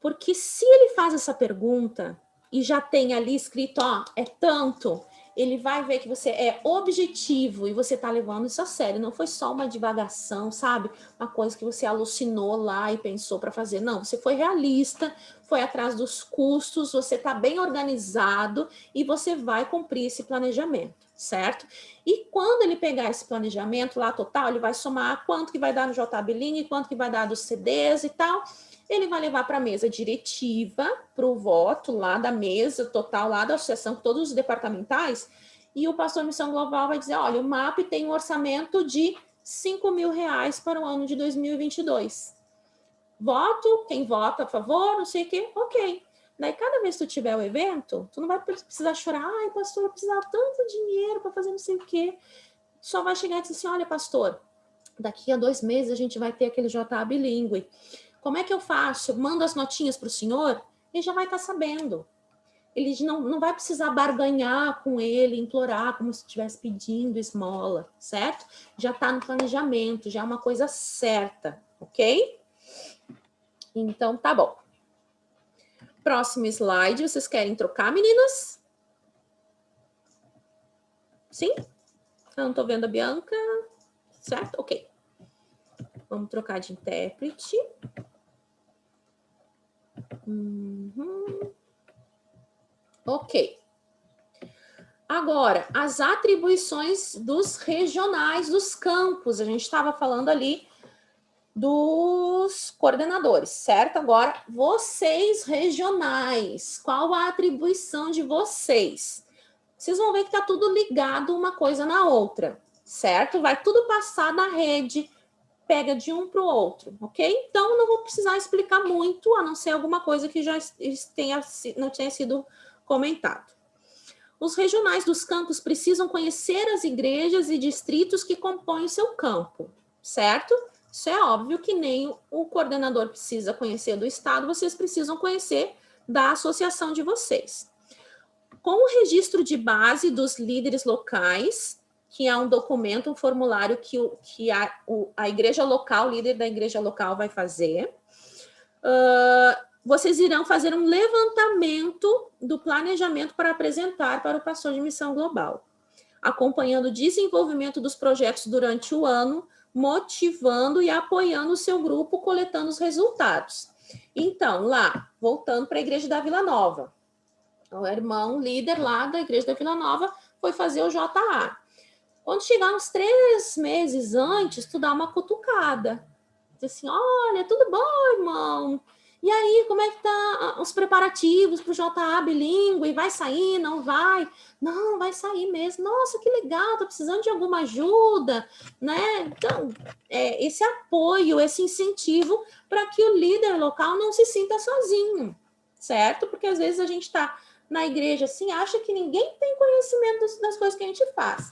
Porque se ele faz essa pergunta e já tem ali escrito, é tanto, ele vai ver que você é objetivo e você está levando isso a sério. Não foi só uma divagação, sabe? Uma coisa que você alucinou lá e pensou para fazer. Não, você foi realista, foi atrás dos custos, você está bem organizado e você vai cumprir esse planejamento, certo? E quando ele pegar esse planejamento lá total, ele vai somar quanto que vai dar no JA Bilíngue, quanto que vai dar dos CDs e tal... Ele vai levar para a mesa diretiva, para o voto lá da mesa total, lá da associação, com todos os departamentais, e o pastor Missão Global vai dizer, olha, o MAP tem um orçamento de R$5.000 para o ano de 2022. Voto, quem vota a favor, não sei o quê, ok. Daí, cada vez que tu tiver o evento, tu não vai precisar chorar, pastor, eu precisava tanto dinheiro para fazer não sei o quê. Só vai chegar e dizer assim, olha, pastor, daqui a 2 meses a gente vai ter aquele JA bilíngue. Como é que eu faço? Eu mando as notinhas para o senhor? Ele já vai estar sabendo. Ele não vai precisar barganhar com ele, implorar, como se estivesse pedindo esmola, certo? Já está no planejamento, já é uma coisa certa, ok? Então, tá bom. Próximo slide, vocês querem trocar, meninas? Sim? Eu não estou vendo a Bianca. Certo? Ok. Vamos trocar de intérprete. Ok. Agora, as atribuições dos regionais, dos campos. A gente estava falando ali dos coordenadores, certo? Agora, vocês regionais, qual a atribuição de vocês? Vocês vão ver que está tudo ligado uma coisa na outra, certo? Vai tudo passar da rede, pega de um para o outro, ok? Então, não vou precisar explicar muito, a não ser alguma coisa que já não tenha sido comentado. Os regionais dos campos precisam conhecer as igrejas e distritos que compõem o seu campo, certo? Isso é óbvio que nem o coordenador precisa conhecer do estado, vocês precisam conhecer da associação de vocês. Com o registro de base dos líderes locais, que é um documento, um formulário que a igreja local, o líder da igreja local vai fazer, vocês irão fazer um levantamento do planejamento para apresentar para o pastor de missão global, acompanhando o desenvolvimento dos projetos durante o ano, motivando e apoiando o seu grupo, coletando os resultados. Então, lá, voltando para a igreja da Vila Nova, o irmão líder lá da igreja da Vila Nova foi fazer o JA. Quando chegar uns 3 meses antes, tu dá uma cutucada. Diz assim, olha, tudo bom, irmão? E aí, como é que tá os preparativos para o JA bilíngue? Vai sair, não vai? Não, vai sair mesmo. Nossa, que legal, tô precisando de alguma ajuda, né? Então, esse apoio, esse incentivo para que o líder local não se sinta sozinho, certo? Porque às vezes a gente está na igreja assim, acha que ninguém tem conhecimento das coisas que a gente faz.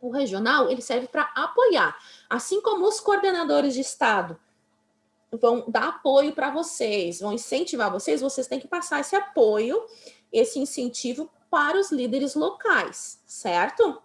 O regional, ele serve para apoiar. Assim como os coordenadores de estado vão dar apoio para vocês, vão incentivar vocês, vocês têm que passar esse apoio, esse incentivo para os líderes locais, certo?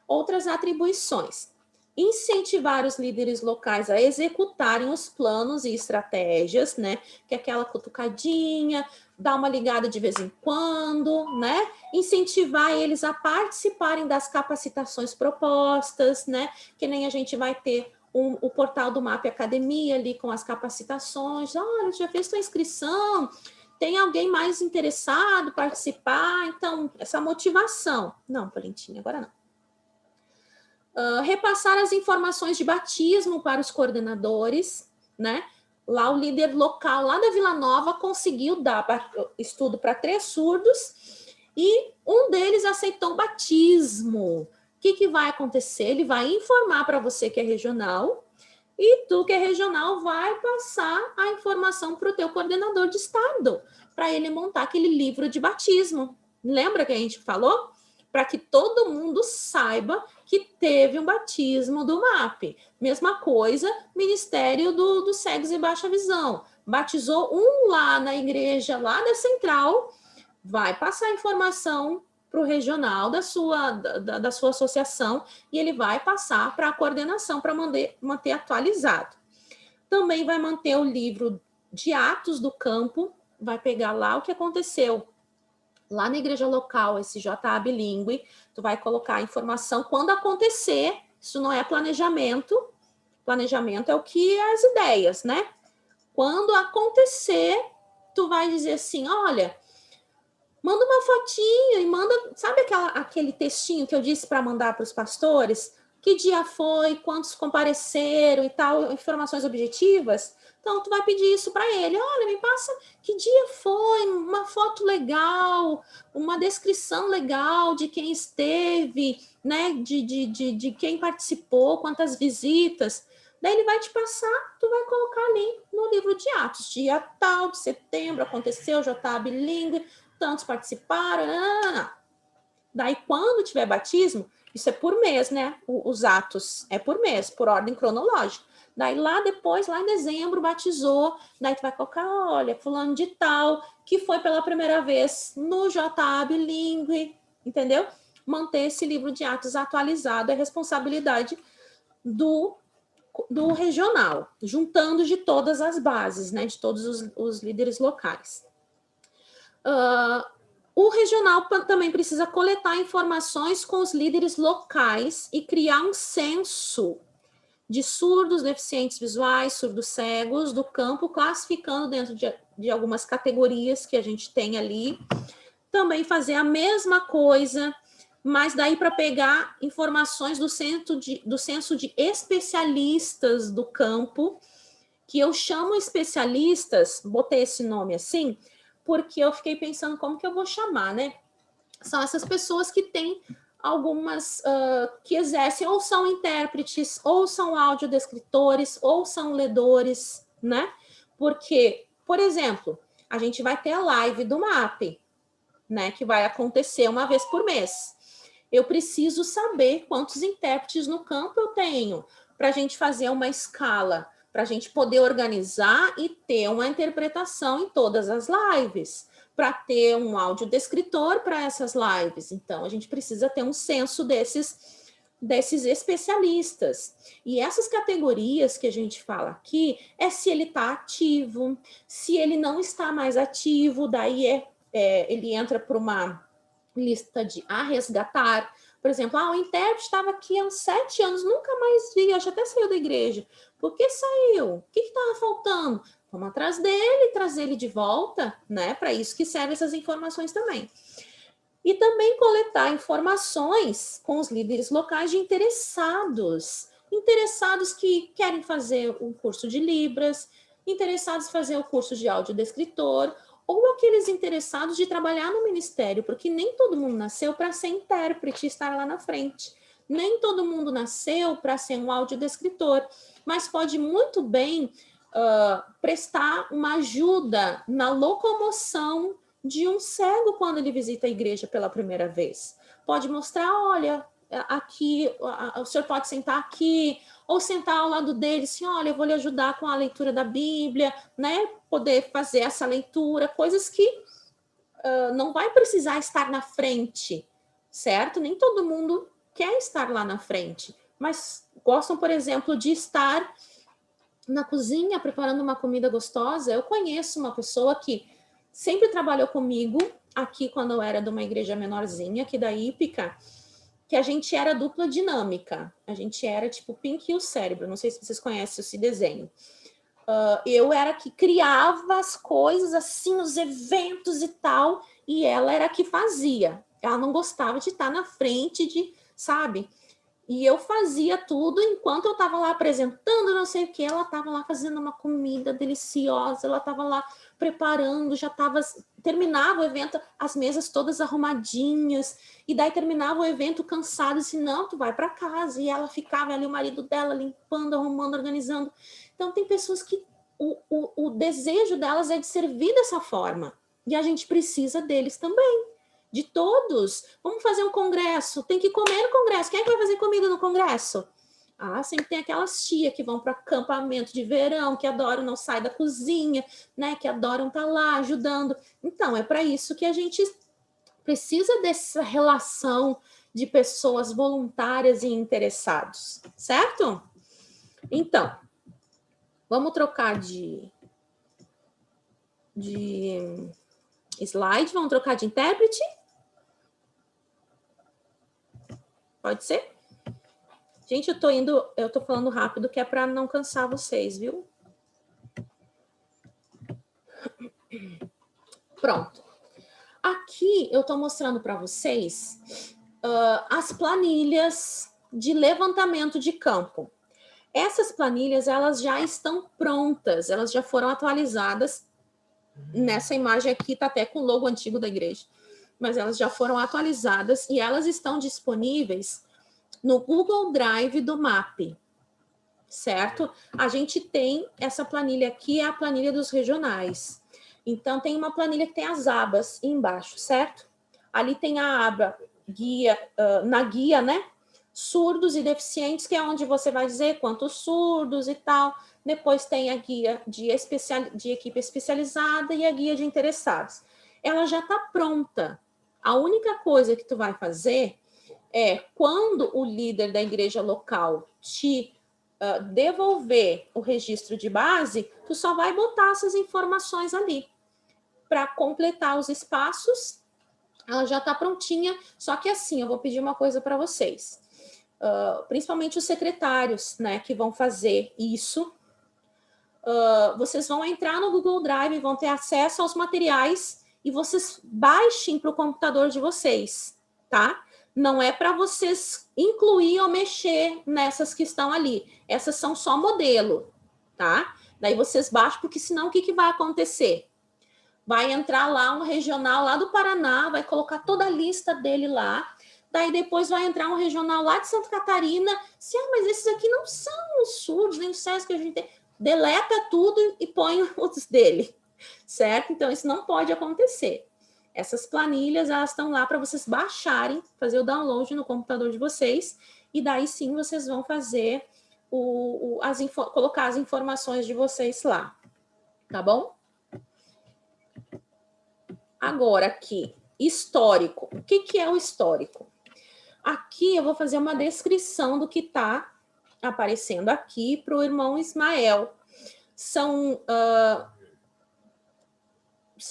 Outras atribuições. Incentivar os líderes locais a executarem os planos e estratégias, né? Que é aquela cutucadinha, dar uma ligada de vez em quando, né? Incentivar eles a participarem das capacitações propostas, né? Que nem a gente vai ter o portal do MAP Academia ali com as capacitações. Olha, já fez sua inscrição, tem alguém mais interessado em participar? Então, essa motivação. Não, Valentina, agora não. Repassar as informações de batismo para os coordenadores, né? Lá o líder local, lá da Vila Nova, conseguiu dar estudo para 3 surdos e um deles aceitou o batismo. O que vai acontecer? Ele vai informar para você que é regional e tu que é regional vai passar a informação para o teu coordenador de estado, para ele montar aquele livro de batismo. Lembra que a gente falou? Para que todo mundo saiba que teve um batismo do MAP. Mesma coisa, Ministério do Cegos e Baixa Visão. Batizou um lá na igreja, lá da central, vai passar a informação para o regional da sua associação e ele vai passar para a coordenação para manter atualizado. Também vai manter o livro de atos do campo, vai pegar lá o que aconteceu lá na igreja local, esse JA bilíngue, tu vai colocar a informação quando acontecer, isso não é planejamento é o que é as ideias, né? Quando acontecer, tu vai dizer assim, olha, manda uma fotinho e manda, sabe aquele textinho que eu disse para mandar para os pastores? Que dia foi, quantos compareceram e tal, informações objetivas? Então, tu vai pedir isso para ele. Olha, me passa que dia foi, uma foto legal, uma descrição legal de quem esteve, né? De quem participou, quantas visitas. Daí ele vai te passar, tu vai colocar ali no livro de Atos. Dia tal, de setembro, aconteceu, JA bilíngue, tantos participaram. Não. Daí, quando tiver batismo, isso é por mês, né? Os atos é por mês, por ordem cronológica. Daí, lá depois, lá em dezembro, batizou. Daí, tu vai colocar, olha, fulano de tal, que foi pela primeira vez no JA bilíngue, entendeu? Manter esse livro de atos atualizado é responsabilidade do regional, juntando de todas as bases, né? De todos os líderes locais. O regional também precisa coletar informações com os líderes locais e criar um censo de surdos, deficientes visuais, surdos cegos do campo, classificando dentro de algumas categorias que a gente tem ali. Também fazer a mesma coisa, mas daí para pegar informações do censo de especialistas do campo, que eu chamo especialistas, botei esse nome assim, porque eu fiquei pensando como que eu vou chamar, né? São essas pessoas que têm algumas, que exercem, ou são intérpretes, ou são audiodescritores, ou são ledores, né? Porque, por exemplo, a gente vai ter a live do MAP, né? Que vai acontecer uma vez por mês. Eu preciso saber quantos intérpretes no campo eu tenho, para a gente fazer uma escala, para a gente poder organizar e ter uma interpretação em todas as lives, para ter um audiodescritor para essas lives. Então, a gente precisa ter um censo desses especialistas. E essas categorias que a gente fala aqui é se ele está ativo, se ele não está mais ativo, daí ele entra para uma lista de a resgatar. Por exemplo, o intérprete estava aqui há uns 7 anos, nunca mais vi, acho até saiu da igreja. Por que saiu? O que estava faltando? Vamos atrás dele, trazer ele de volta, né? Para isso que servem essas informações também. E também coletar informações com os líderes locais de interessados que querem fazer um curso de Libras, interessados em fazer o curso de audiodescritor, ou aqueles interessados de trabalhar no ministério, porque nem todo mundo nasceu para ser intérprete e estar lá na frente. Nem todo mundo nasceu para ser um audiodescritor, mas pode muito bem prestar uma ajuda na locomoção de um cego quando ele visita a igreja pela primeira vez. Pode mostrar, olha, aqui, o senhor pode sentar aqui, ou sentar ao lado dele, assim, olha, eu vou lhe ajudar com a leitura da Bíblia, né? Poder fazer essa leitura, coisas que não vai precisar estar na frente, certo? Nem todo mundo quer estar lá na frente, mas gostam, por exemplo, de estar na cozinha preparando uma comida gostosa. Eu conheço uma pessoa que sempre trabalhou comigo aqui quando eu era de uma igreja menorzinha, aqui da Ípica, que a gente era dupla dinâmica. A gente era tipo Pink e o Cérebro. Não sei se vocês conhecem esse desenho. Eu era que criava as coisas, assim, os eventos e tal, e ela era que fazia. Ela não gostava de estar na frente, sabe? E eu fazia tudo enquanto eu estava lá apresentando, não sei o que, ela estava lá fazendo uma comida deliciosa, ela estava lá preparando, já estava... Terminava o evento, as mesas todas arrumadinhas, e daí terminava o evento cansado, assim, não, tu vai para casa. E ela ficava ali, o marido dela, limpando, arrumando, organizando. Então, tem pessoas que o desejo delas é de servir dessa forma. E a gente precisa deles também. De todos. Vamos fazer um congresso. Tem que comer no congresso. Quem é que vai fazer comida no congresso? Sempre tem aquelas tias que vão para acampamento de verão, que adoram não sair da cozinha, né? Que adoram estar lá ajudando. Então, é para isso que a gente precisa dessa relação de pessoas voluntárias e interessados, certo? Então, vamos trocar de slide, vamos trocar de intérprete? Pode ser? Gente, eu tô falando rápido, que é para não cansar vocês, viu? Pronto. Aqui eu tô mostrando para vocês as planilhas de levantamento de campo. Essas planilhas, elas já estão prontas, elas já foram atualizadas. Nessa imagem aqui tá até com o logo antigo da igreja, mas elas já foram atualizadas e elas estão disponíveis no Google Drive do MAP, certo? A gente tem essa planilha aqui, é a planilha dos regionais. Então, tem uma planilha que tem as abas embaixo, certo? Ali tem a aba guia, na guia, né? Surdos e deficientes, que é onde você vai dizer quantos surdos e tal. Depois tem a guia de equipe especializada e a guia de interessados. Ela já está pronta. A única coisa que tu vai fazer é, quando o líder da igreja local te devolver o registro de base, tu só vai botar essas informações ali. Para completar os espaços, ela já está prontinha. Só que assim, eu vou pedir uma coisa para vocês. Principalmente os secretários, né, que vão fazer isso. Vocês vão entrar no Google Drive, vão ter acesso aos materiais e vocês baixem para o computador de vocês, tá? Não é para vocês incluir ou mexer nessas que estão ali. Essas são só modelo, tá? Daí vocês baixam, porque senão o que vai acontecer? Vai entrar lá um regional lá do Paraná, vai colocar toda a lista dele lá. Daí depois vai entrar um regional lá de Santa Catarina. Mas esses aqui não são os surdos, nem os cegos que a gente tem. Deleta tudo e põe os dele, certo? Então, isso não pode acontecer. Essas planilhas, elas estão lá para vocês baixarem, fazer o download no computador de vocês, e daí sim vocês vão fazer, colocar as informações de vocês lá, tá bom? Agora aqui, histórico. O que é o histórico? Aqui eu vou fazer uma descrição do que está aparecendo aqui para o irmão Ismael. São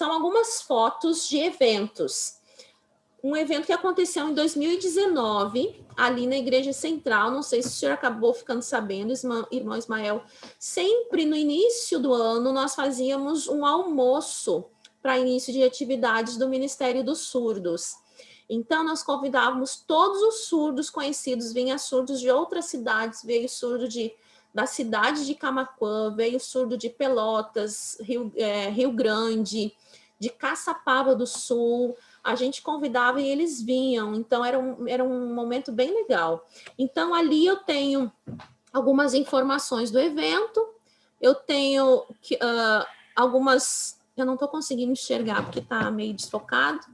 algumas fotos de eventos. Um evento que aconteceu em 2019, ali na Igreja Central, não sei se o senhor acabou ficando sabendo, irmão Ismael, sempre no início do ano nós fazíamos um almoço para início de atividades do Ministério dos Surdos. Então, nós convidávamos todos os surdos conhecidos, vinha surdos de outras cidades, veio surdo de da cidade de Camaquã, veio surdo de Pelotas, Rio Grande, de Caçapava do Sul. A gente convidava e eles vinham, então era um momento bem legal. Então, ali eu tenho algumas informações do evento, eu tenho algumas... Eu não estou conseguindo enxergar, porque está meio desfocado.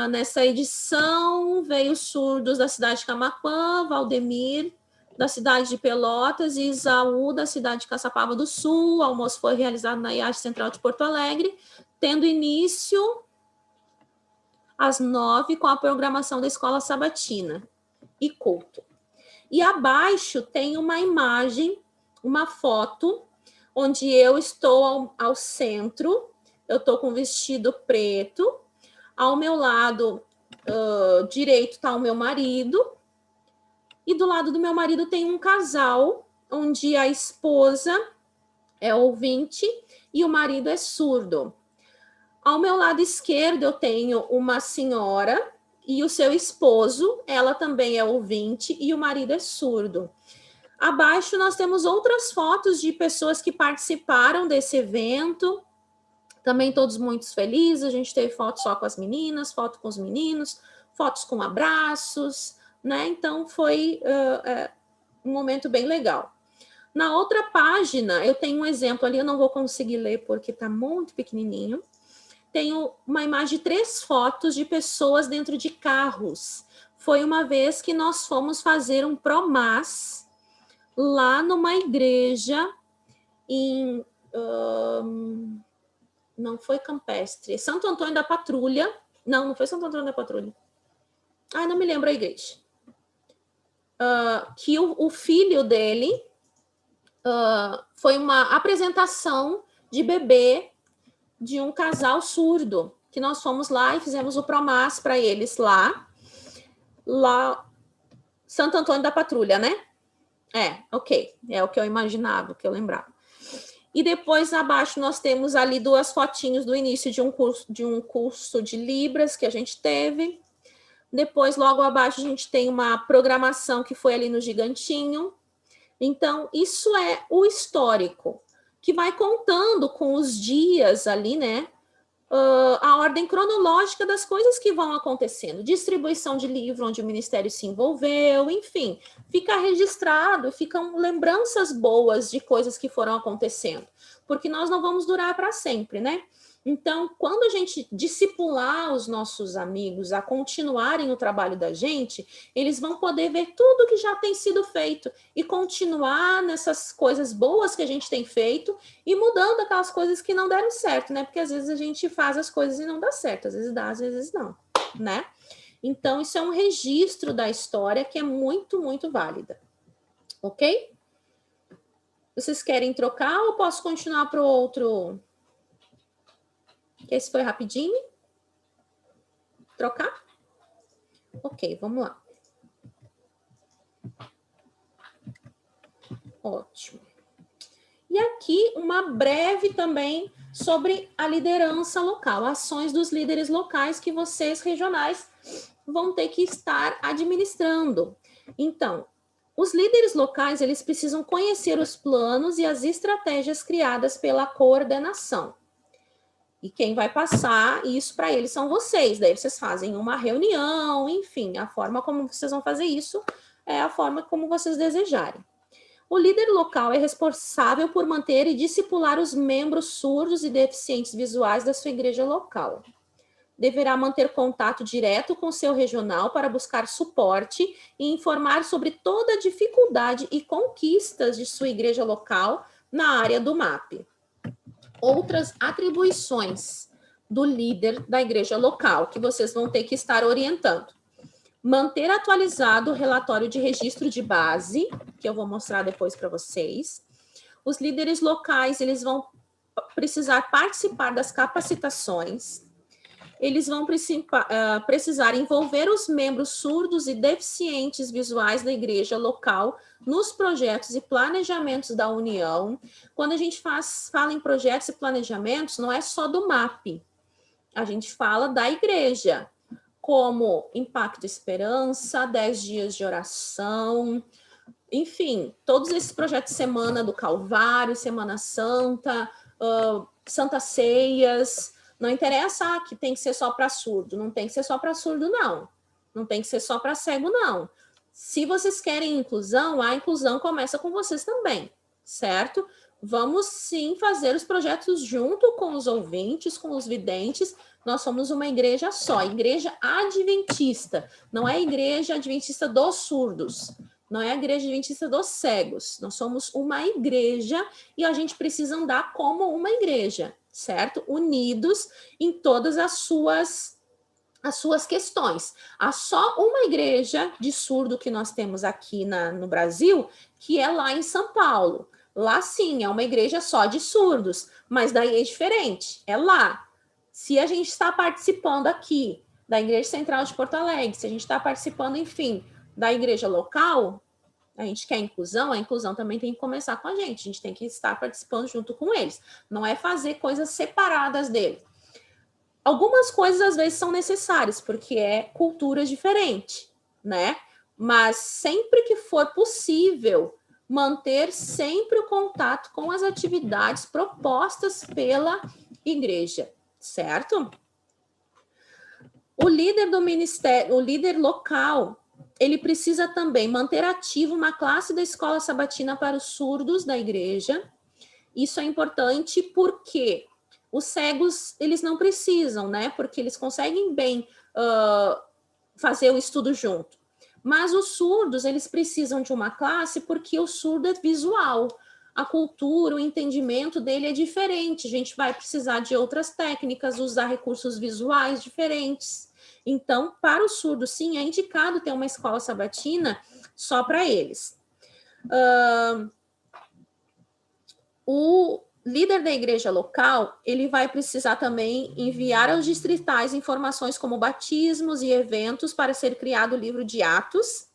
Nessa edição, veio surdos da cidade de Camaquã, Valdemir, da cidade de Pelotas, e Isaú, da cidade de Caçapava do Sul. O almoço foi realizado na IASH Central de Porto Alegre, tendo início às 9h com a programação da Escola Sabatina e culto. E abaixo tem uma imagem, uma foto, onde eu estou ao centro, eu estou com vestido preto, ao meu lado direito está o meu marido, e do lado do meu marido tem um casal, onde a esposa é ouvinte e o marido é surdo. Ao meu lado esquerdo eu tenho uma senhora e o seu esposo, ela também é ouvinte e o marido é surdo. Abaixo nós temos outras fotos de pessoas que participaram desse evento, também todos muito felizes. A gente teve foto só com as meninas, foto com os meninos, fotos com abraços, né? Então foi um momento bem legal. Na outra página, eu tenho um exemplo ali, eu não vou conseguir ler porque está muito pequenininho. Tenho uma imagem de 3 fotos de pessoas dentro de carros. Foi uma vez que nós fomos fazer um promás lá numa igreja em... não foi Campestre, Santo Antônio da Patrulha. Não foi Santo Antônio da Patrulha. Não me lembro a igreja. Que o filho dele foi uma apresentação de bebê de um casal surdo, que nós fomos lá e fizemos o promás para eles lá, Santo Antônio da Patrulha, né? Ok, é o que eu imaginava, o que eu lembrava. E depois, abaixo, nós temos ali 2 fotinhos do início de um curso de Libras que a gente teve. Depois, logo abaixo, a gente tem uma programação que foi ali no Gigantinho. Então, isso é o histórico, que vai contando com os dias ali, né? A ordem cronológica das coisas que vão acontecendo. Distribuição de livro, onde o Ministério se envolveu, enfim. Fica registrado, ficam lembranças boas de coisas que foram acontecendo. Porque nós não vamos durar para sempre, né? Então, quando a gente discipular os nossos amigos a continuarem o trabalho da gente, eles vão poder ver tudo que já tem sido feito e continuar nessas coisas boas que a gente tem feito e mudando aquelas coisas que não deram certo, né? Porque às vezes a gente faz as coisas e não dá certo, às vezes dá, às vezes não, né? Então, isso é um registro da história que é muito, muito válida. Ok? Vocês querem trocar ou posso continuar para o outro? Esse foi rapidinho? Trocar? Ok, vamos lá. Ótimo. E aqui uma breve também sobre a liderança local, ações dos líderes locais que vocês regionais vão ter que estar administrando. Então, os líderes locais, eles precisam conhecer os planos e as estratégias criadas pela coordenação. E quem vai passar isso para eles são vocês. Daí vocês fazem uma reunião, enfim, a forma como vocês vão fazer isso é a forma como vocês desejarem. O líder local é responsável por manter e discipular os membros surdos e deficientes visuais da sua igreja local. Deverá manter contato direto com o seu regional para buscar suporte e informar sobre toda a dificuldade e conquistas de sua igreja local na área do MAP. Outras atribuições do líder da igreja local, que vocês vão ter que estar orientando. Manter atualizado o relatório de registro de base, que eu vou mostrar depois para vocês. Os líderes locais, eles vão precisar participar das capacitações. Eles vão precisar envolver os membros surdos e deficientes visuais da igreja local nos projetos e planejamentos da União. Quando a gente fala em projetos e planejamentos, não é só do MAP. A gente fala da igreja, como Impacto Esperança, 10 dias de oração, enfim, todos esses projetos, Semana do Calvário, Semana Santa, Santa Ceias, não interessa que tem que ser só para surdo, não tem que ser só para surdo, não. Não tem que ser só para cego, não. Se vocês querem inclusão, a inclusão começa com vocês também, certo? Vamos sim fazer os projetos junto com os ouvintes, com os videntes. Nós somos uma igreja só, igreja adventista, não é igreja adventista dos surdos, não é a igreja adventista dos cegos. Nós somos uma igreja e a gente precisa andar como uma igreja, certo? Unidos em todas as suas questões. Há só uma igreja de surdo que nós temos aqui no Brasil, que é lá em São Paulo. Lá sim, é uma igreja só de surdos, mas daí é diferente, é lá. Se a gente está participando aqui da Igreja Central de Porto Alegre, se a gente está participando, enfim, da igreja local, a gente quer inclusão, a inclusão também tem que começar com a gente tem que estar participando junto com eles. Não é fazer coisas separadas deles. Algumas coisas, às vezes, são necessárias, porque é cultura diferente, né? Mas sempre que for possível, manter sempre o contato com as atividades propostas pela igreja, certo? O líder do ministério, o líder local, ele precisa também manter ativo uma classe da escola sabatina para os surdos da igreja. Isso é importante porque os cegos, eles não precisam, né? Porque eles conseguem bem fazer o estudo junto. Mas os surdos, eles precisam de uma classe porque o surdo é visual. A cultura, o entendimento dele é diferente. A gente vai precisar de outras técnicas, usar recursos visuais diferentes. Então, para o surdo, sim, é indicado ter uma escola sabatina só para eles. O líder da igreja local, ele vai precisar também enviar aos distritais informações como batismos e eventos para ser criado o livro de Atos.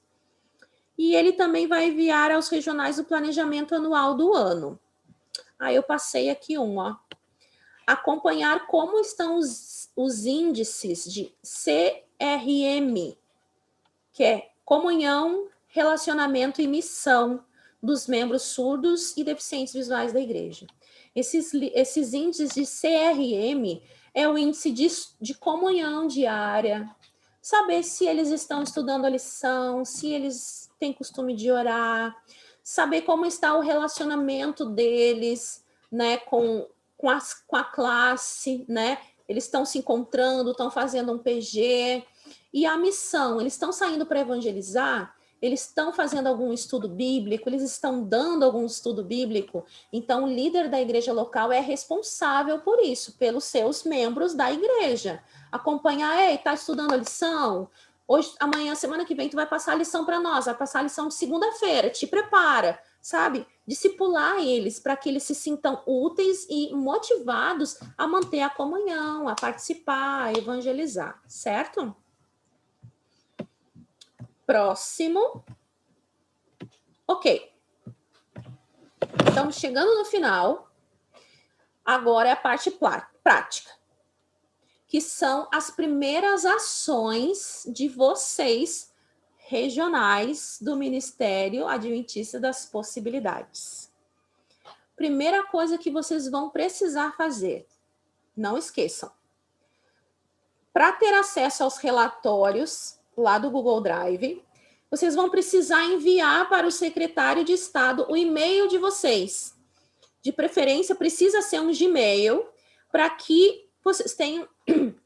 E ele também vai enviar aos regionais o planejamento anual do ano. Aí eu passei aqui ó. Acompanhar como estão os índices de CRM, que é comunhão, relacionamento e missão dos membros surdos e deficientes visuais da igreja. Esses índices de CRM é o índice de comunhão diária, saber se eles estão estudando a lição, se eles têm costume de orar, saber como está o relacionamento deles, né, com a classe, né? Eles estão se encontrando, estão fazendo um PG. E a missão, eles estão saindo para evangelizar? Eles estão fazendo algum estudo bíblico? Eles estão dando algum estudo bíblico? Então, o líder da igreja local é responsável por isso, pelos seus membros da igreja. Acompanhar, está estudando a lição? Hoje, amanhã, semana que vem, tu vai passar a lição para nós, vai passar a lição de segunda-feira, te prepara, sabe? Discipular eles para que eles se sintam úteis e motivados a manter a comunhão, a participar, a evangelizar, certo? Próximo. Ok. Estamos chegando no final. Agora é a parte prática, que são as primeiras ações de vocês, regionais do Ministério Adventista das Possibilidades. Primeira coisa que vocês vão precisar fazer, não esqueçam, para ter acesso aos relatórios lá do Google Drive, vocês vão precisar enviar para o secretário de Estado o e-mail de vocês. De preferência, precisa ser um Gmail, para que vocês tenham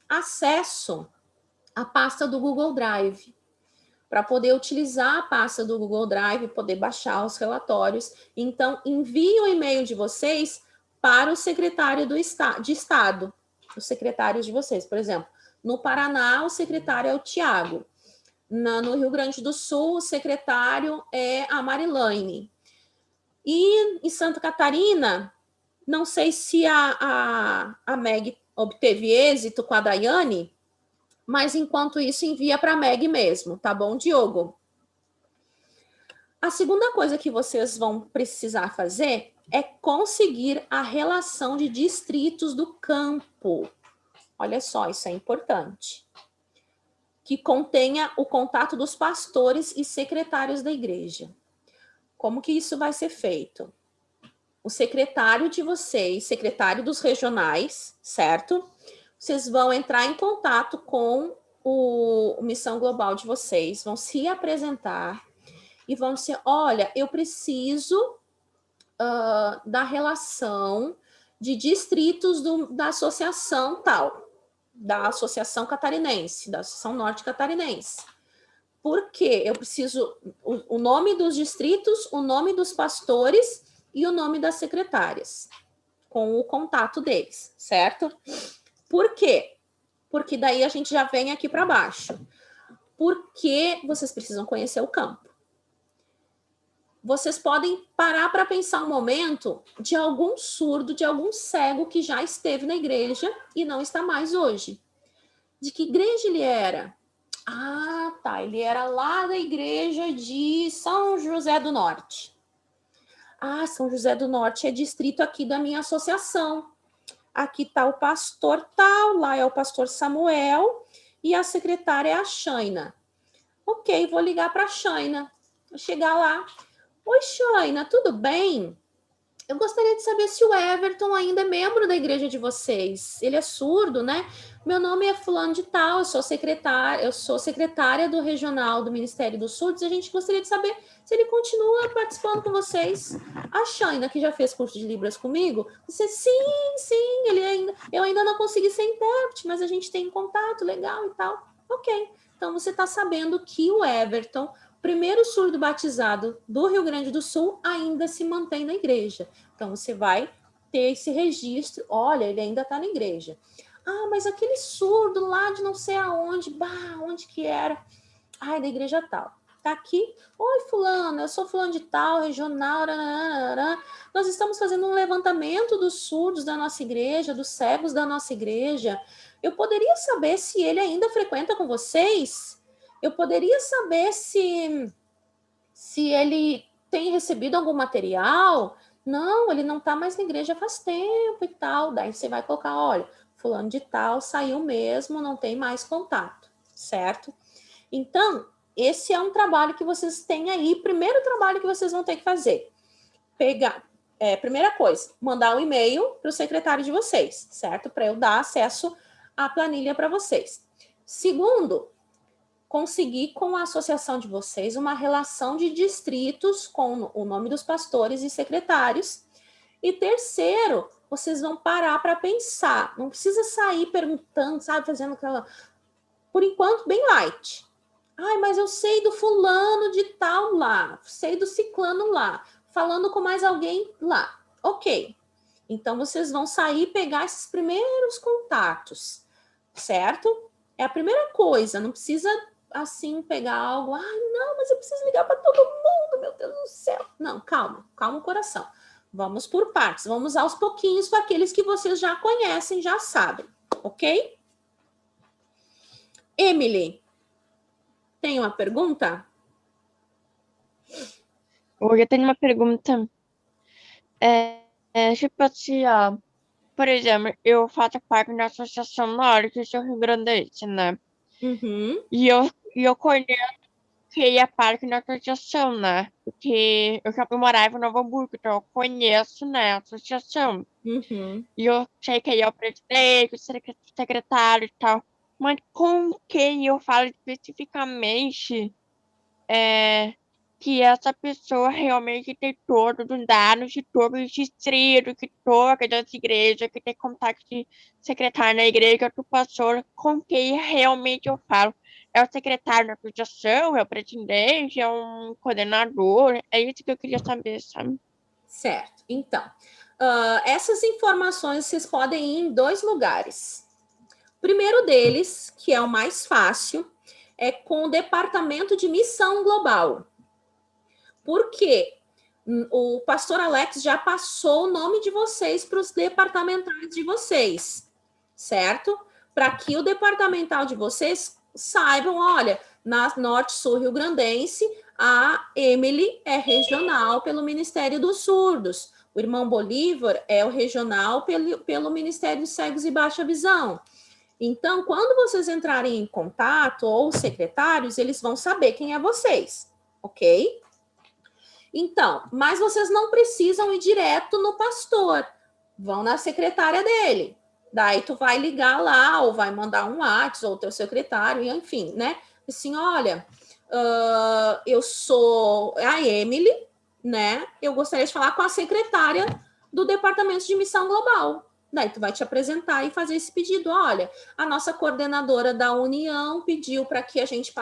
acesso à pasta do Google Drive, para poder utilizar a pasta do Google Drive, poder baixar os relatórios. Então, envie o e-mail de vocês para o secretário de Estado, os secretários de vocês. Por exemplo, no Paraná, o secretário é o Tiago. No Rio Grande do Sul, o secretário é a Marilane. E em Santa Catarina, não sei se a Meg obteve êxito com a Daiane, mas enquanto isso, envia para a Meg mesmo, tá bom, Diogo? A segunda coisa que vocês vão precisar fazer é conseguir a relação de distritos do campo. Olha só, isso é importante. Que contenha o contato dos pastores e secretários da igreja. como que isso vai ser feito? O secretário de vocês, secretário dos regionais, certo? Vocês vão entrar em contato com o Missão Global de vocês, vão se apresentar e vão dizer, olha, eu preciso da relação de distritos da associação tal, da Associação Catarinense, da Associação Norte Catarinense. Por quê? Eu preciso o nome dos distritos, o nome dos pastores e o nome das secretárias, com o contato deles, certo? Por quê? Porque daí a gente já vem aqui para baixo. Porque vocês precisam conhecer o campo. Vocês podem parar para pensar um momento de algum surdo, de algum cego que já esteve na igreja e não está mais hoje. De que igreja ele era? Ah, tá, ele era lá da igreja de São José do Norte. Ah, São José do Norte é distrito aqui da minha associação. Aqui está o pastor tal, lá é o pastor Samuel e a secretária é a Shaina. Ok, vou ligar para a Shaina. Vou chegar lá. Oi, Shaina, tudo bem? Eu gostaria de saber se o Everton ainda é membro da igreja de vocês. Ele é surdo, né? Meu nome é fulano de tal, eu sou secretária do regional do Ministério dos Surdos, e a gente gostaria de saber se ele continua participando com vocês. A Shaina, que já fez curso de Libras comigo, disse, sim, eu ainda não consegui ser intérprete, mas a gente tem contato legal e tal. Ok, então você está sabendo que o Everton, primeiro surdo batizado do Rio Grande do Sul, ainda se mantém na igreja. Então, você vai ter esse registro. Olha, ele ainda está na igreja. Ah, mas aquele surdo lá de não sei aonde, onde que era? Ah, da igreja tal. Tá aqui. Oi, fulano, eu sou fulano de tal, regional. Nós estamos fazendo um levantamento dos surdos da nossa igreja, dos cegos da nossa igreja. Eu poderia saber se ele ainda frequenta com vocês? Eu poderia saber se ele tem recebido algum material? Não, ele não está mais na igreja faz tempo e tal. Daí você vai colocar, olha, fulano de tal saiu mesmo, não tem mais contato, certo? Então, esse é um trabalho que vocês têm aí, primeiro trabalho que vocês vão ter que fazer. Primeira coisa, mandar um e-mail para o secretário de vocês, certo? Para eu dar acesso à planilha para vocês. Segundo, conseguir com a associação de vocês uma relação de distritos com o nome dos pastores e secretários. E terceiro, vocês vão parar para pensar. Não precisa sair perguntando, sabe, fazendo aquela... Por enquanto, bem light. Ai, mas eu sei do fulano de tal lá, sei do ciclano lá, falando com mais alguém lá. Ok. Então, vocês vão sair e pegar esses primeiros contatos, certo? É a primeira coisa, não precisa assim pegar algo, não, mas eu preciso ligar para todo mundo, meu Deus do céu. Não, calma o coração. Vamos por partes, vamos aos pouquinhos com aqueles que vocês já conhecem, já sabem, ok? Emily, tem uma pergunta? Oi, eu tenho uma pergunta. Tipo assim, ó, por exemplo, eu faço parte da Associação Norte, sou rio-grandense, né? Uhum. E eu conheço que é parte da associação, né? Porque eu morava em Novo Hamburgo, então eu conheço, né, a associação. Uhum. E eu sei que aí é o presidente, o secretário e tal. Mas com quem eu falo especificamente que essa pessoa realmente tem todos os dados de todo o distrito, que toca das igrejas, que tem contato de secretário na igreja, do pastor, com quem realmente eu falo. É o secretário da associação, é o presidente, é um coordenador, é isso que eu queria saber, sabe? Certo. Então, essas informações vocês podem ir em 2 lugares. O primeiro deles, que é o mais fácil, é com o Departamento de Missão Global. Por quê? O pastor Alex já passou o nome de vocês para os departamentais de vocês, certo? Para que o departamental de vocês saibam, olha, na Norte Sul Rio Grandense, a Emily é regional pelo Ministério dos Surdos. O irmão Bolívar é o regional pelo Ministério dos Cegos e Baixa Visão. Então, quando vocês entrarem em contato, ou os secretários, eles vão saber quem é vocês, ok? Então, mas vocês não precisam ir direto no pastor. Vão na secretária dele. Daí tu vai ligar lá, ou vai mandar um WhatsApp, ou teu secretário, enfim, né? Assim, olha, eu sou a Emily, né? Eu gostaria de falar com a secretária do Departamento de Missão Global. Daí tu vai te apresentar e fazer esse pedido. Olha, a nossa coordenadora da União pediu para que a gente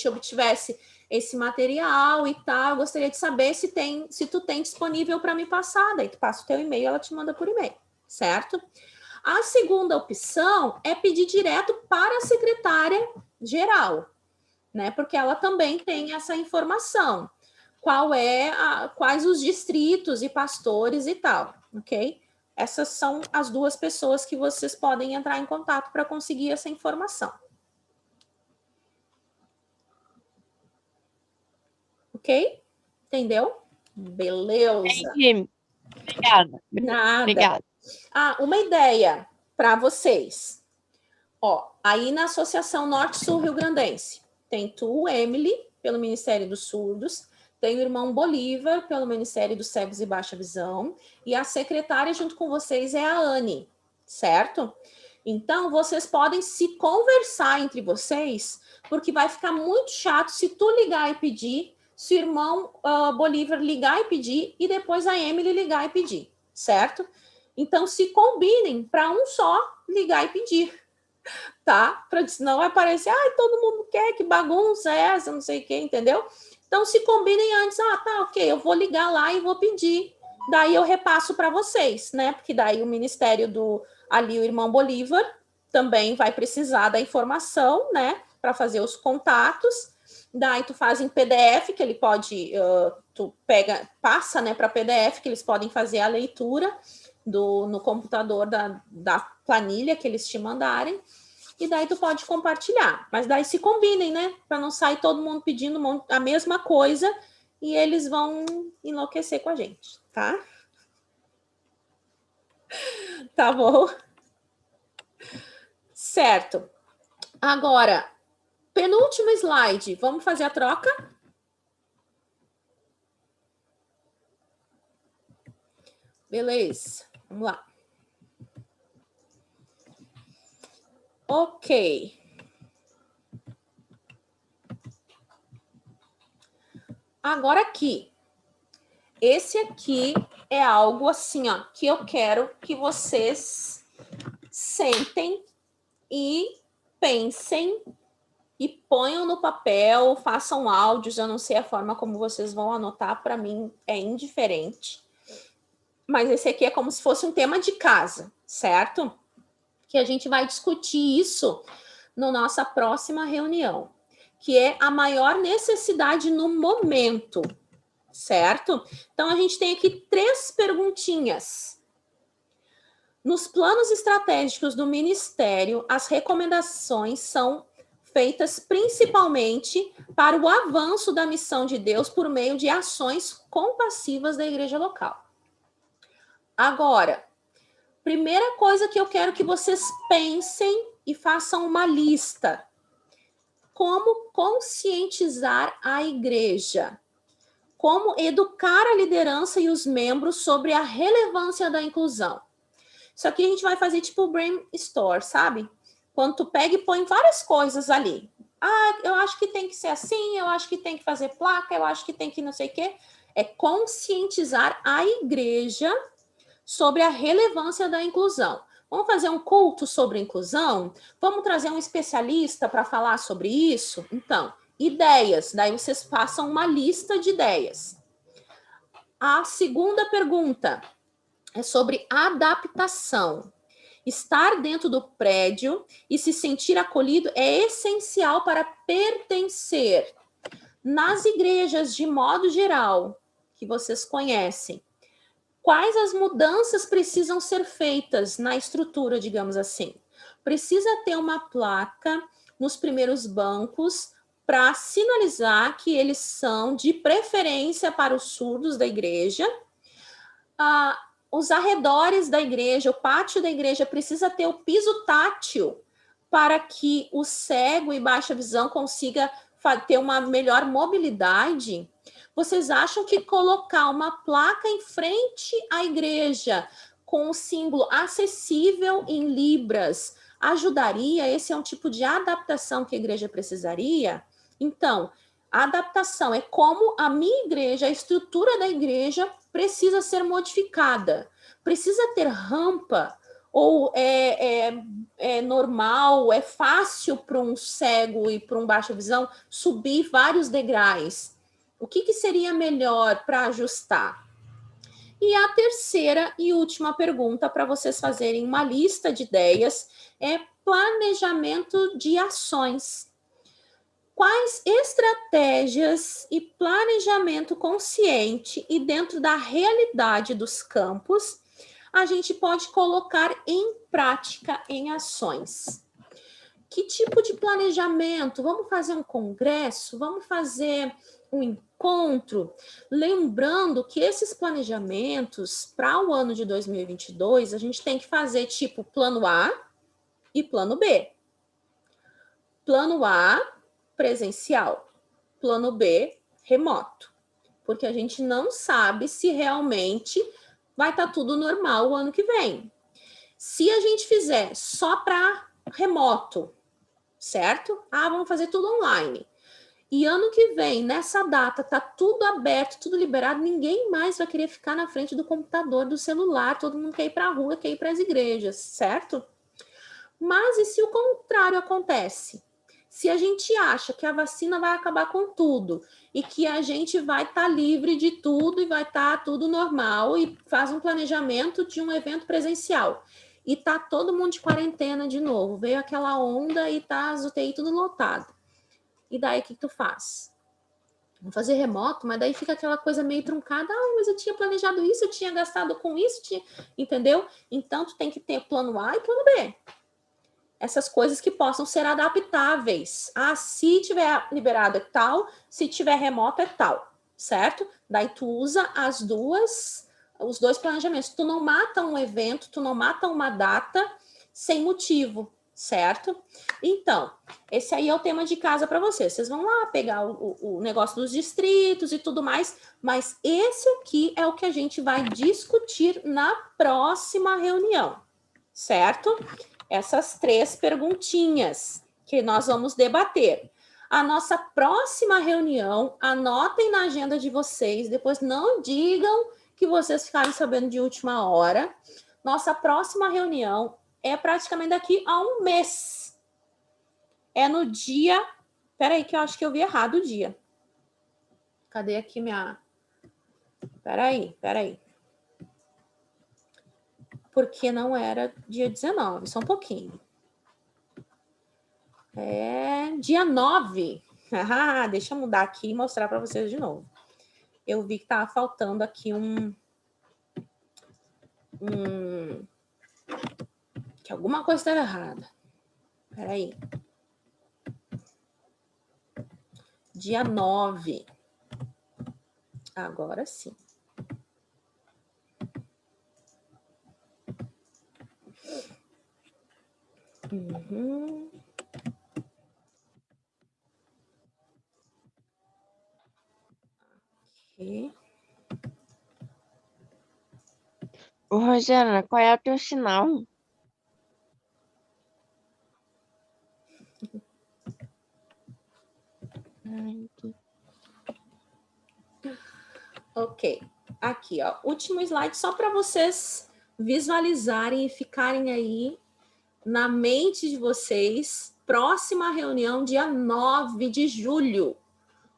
obtivesse esse material e tal. Eu gostaria de saber se tu tem disponível para me passar. Daí tu passa o teu e-mail, ela te manda por e-mail, certo? A segunda opção é pedir direto para a secretária geral, né? Porque ela também tem essa informação. Quais os distritos e pastores e tal, ok? Essas são as duas pessoas que vocês podem entrar em contato para conseguir essa informação. Ok? Entendeu? Beleza. Entendi. Obrigada. Nada. Obrigada. Uma ideia para vocês. Ó, aí na Associação Norte-Sul Rio Grandense, tem tu, Emily, pelo Ministério dos Surdos, tem o irmão Bolívar, pelo Ministério dos Cegos e Baixa Visão, e a secretária junto com vocês é a Anne, certo? Então, vocês podem se conversar entre vocês, porque vai ficar muito chato se tu ligar e pedir, se o irmão Bolívar ligar e pedir, e depois a Emily ligar e pedir, certo? Então, se combinem para um só ligar e pedir, tá? Para senão vai parecer, todo mundo quer, que bagunça é essa, não sei o que, entendeu? Então, se combinem antes, tá, ok, eu vou ligar lá e vou pedir, daí eu repasso para vocês, né? Porque daí o Ministério ali, o irmão Bolívar, também vai precisar da informação, né? Para fazer os contatos, daí tu faz em PDF, que ele pode, tu passa, né, para PDF, que eles podem fazer a leitura no computador da planilha que eles te mandarem, e daí tu pode compartilhar. Mas daí se combinem, né? Para não sair todo mundo pedindo a mesma coisa e eles vão enlouquecer com a gente, tá? Tá bom? Certo. Agora, penúltimo slide. Vamos fazer a troca? Beleza. Vamos lá. Ok. Agora aqui. Esse aqui é algo assim, ó, que eu quero que vocês sentem e pensem e ponham no papel, façam áudios, eu não sei a forma como vocês vão anotar, para mim é indiferente. Mas esse aqui é como se fosse um tema de casa, certo? Que a gente vai discutir isso na nossa próxima reunião, que é a maior necessidade no momento, certo? Então, a gente tem aqui 3 perguntinhas. Nos planos estratégicos do Ministério, as recomendações são feitas principalmente para o avanço da missão de Deus por meio de ações compassivas da igreja local. Agora, primeira coisa que eu quero que vocês pensem e façam uma lista. Como conscientizar a igreja? Como educar a liderança e os membros sobre a relevância da inclusão? Isso aqui a gente vai fazer tipo brainstorm, sabe? Quando tu pega e põe várias coisas ali. Eu acho que tem que ser assim, eu acho que tem que fazer placa, eu acho que tem que não sei o quê. É conscientizar a igreja sobre a relevância da inclusão. Vamos fazer um culto sobre inclusão? Vamos trazer um especialista para falar sobre isso? Então, ideias. Daí vocês façam uma lista de ideias. A segunda pergunta é sobre adaptação. Estar dentro do prédio e se sentir acolhido é essencial para pertencer. Nas igrejas, de modo geral, que vocês conhecem, quais as mudanças precisam ser feitas na estrutura, digamos assim? Precisa ter uma placa nos primeiros bancos para sinalizar que eles são de preferência para os surdos da igreja. Os arredores da igreja, o pátio da igreja precisa ter o piso tátil para que o cego e baixa visão consiga ter uma melhor mobilidade. Vocês acham que colocar uma placa em frente à igreja com o símbolo acessível em libras ajudaria? Esse é um tipo de adaptação que a igreja precisaria? Então, a adaptação é como a minha igreja, a estrutura da igreja precisa ser modificada. Precisa ter rampa, ou é normal, é fácil para um cego e para um baixa visão subir vários degraus. O que seria melhor para ajustar? E a terceira e última pergunta para vocês fazerem uma lista de ideias é planejamento de ações. Quais estratégias e planejamento consciente e dentro da realidade dos campos a gente pode colocar em prática em ações? Que tipo de planejamento? Vamos fazer um congresso? Vamos fazer um encontro? Lembrando que esses planejamentos para o ano de 2022, a gente tem que fazer tipo plano A e plano B. Plano A, presencial. Plano B, remoto. Porque a gente não sabe se realmente vai estar tudo normal o ano que vem. Se a gente fizer só para remoto, certo? Vamos fazer tudo online. E ano que vem, nessa data, tá tudo aberto, tudo liberado, ninguém mais vai querer ficar na frente do computador, do celular, todo mundo quer ir para a rua, quer ir para as igrejas, certo? Mas e se o contrário acontece? Se a gente acha que a vacina vai acabar com tudo e que a gente vai estar livre de tudo e vai estar tudo normal e faz um planejamento de um evento presencial e tá todo mundo de quarentena de novo, veio aquela onda e tá as UTI tudo lotado. E daí o que tu faz? Vamos fazer remoto, mas daí fica aquela coisa meio truncada. Mas eu tinha planejado isso, eu tinha gastado com isso, entendeu? Então tu tem que ter plano A e plano B. Essas coisas que possam ser adaptáveis. Se tiver liberado é tal, se tiver remoto é tal, certo? Daí tu usa os dois planejamentos. Tu não mata um evento, tu não mata uma data sem motivo, certo? Então, esse aí é o tema de casa para vocês. Vocês vão lá pegar o negócio dos distritos e tudo mais, mas esse aqui é o que a gente vai discutir na próxima reunião, certo? Essas 3 perguntinhas que nós vamos debater. A nossa próxima reunião, anotem na agenda de vocês, depois não digam que vocês ficaram sabendo de última hora. Nossa próxima reunião é praticamente daqui a um mês. É no dia... Peraí, que eu acho que eu vi errado o dia. Cadê aqui minha... Peraí. Porque não era dia 19, só um pouquinho. É dia 9. Deixa eu mudar aqui e mostrar para vocês de novo. Eu vi que estava faltando aqui que alguma coisa estava errada. Peraí. Dia 9. Agora sim. Ok. Ô, Rosana, qual é o teu sinal? Ok. Aqui, ó. Último slide só para vocês visualizarem e ficarem aí na mente de vocês. Próxima reunião, dia 9 de julho.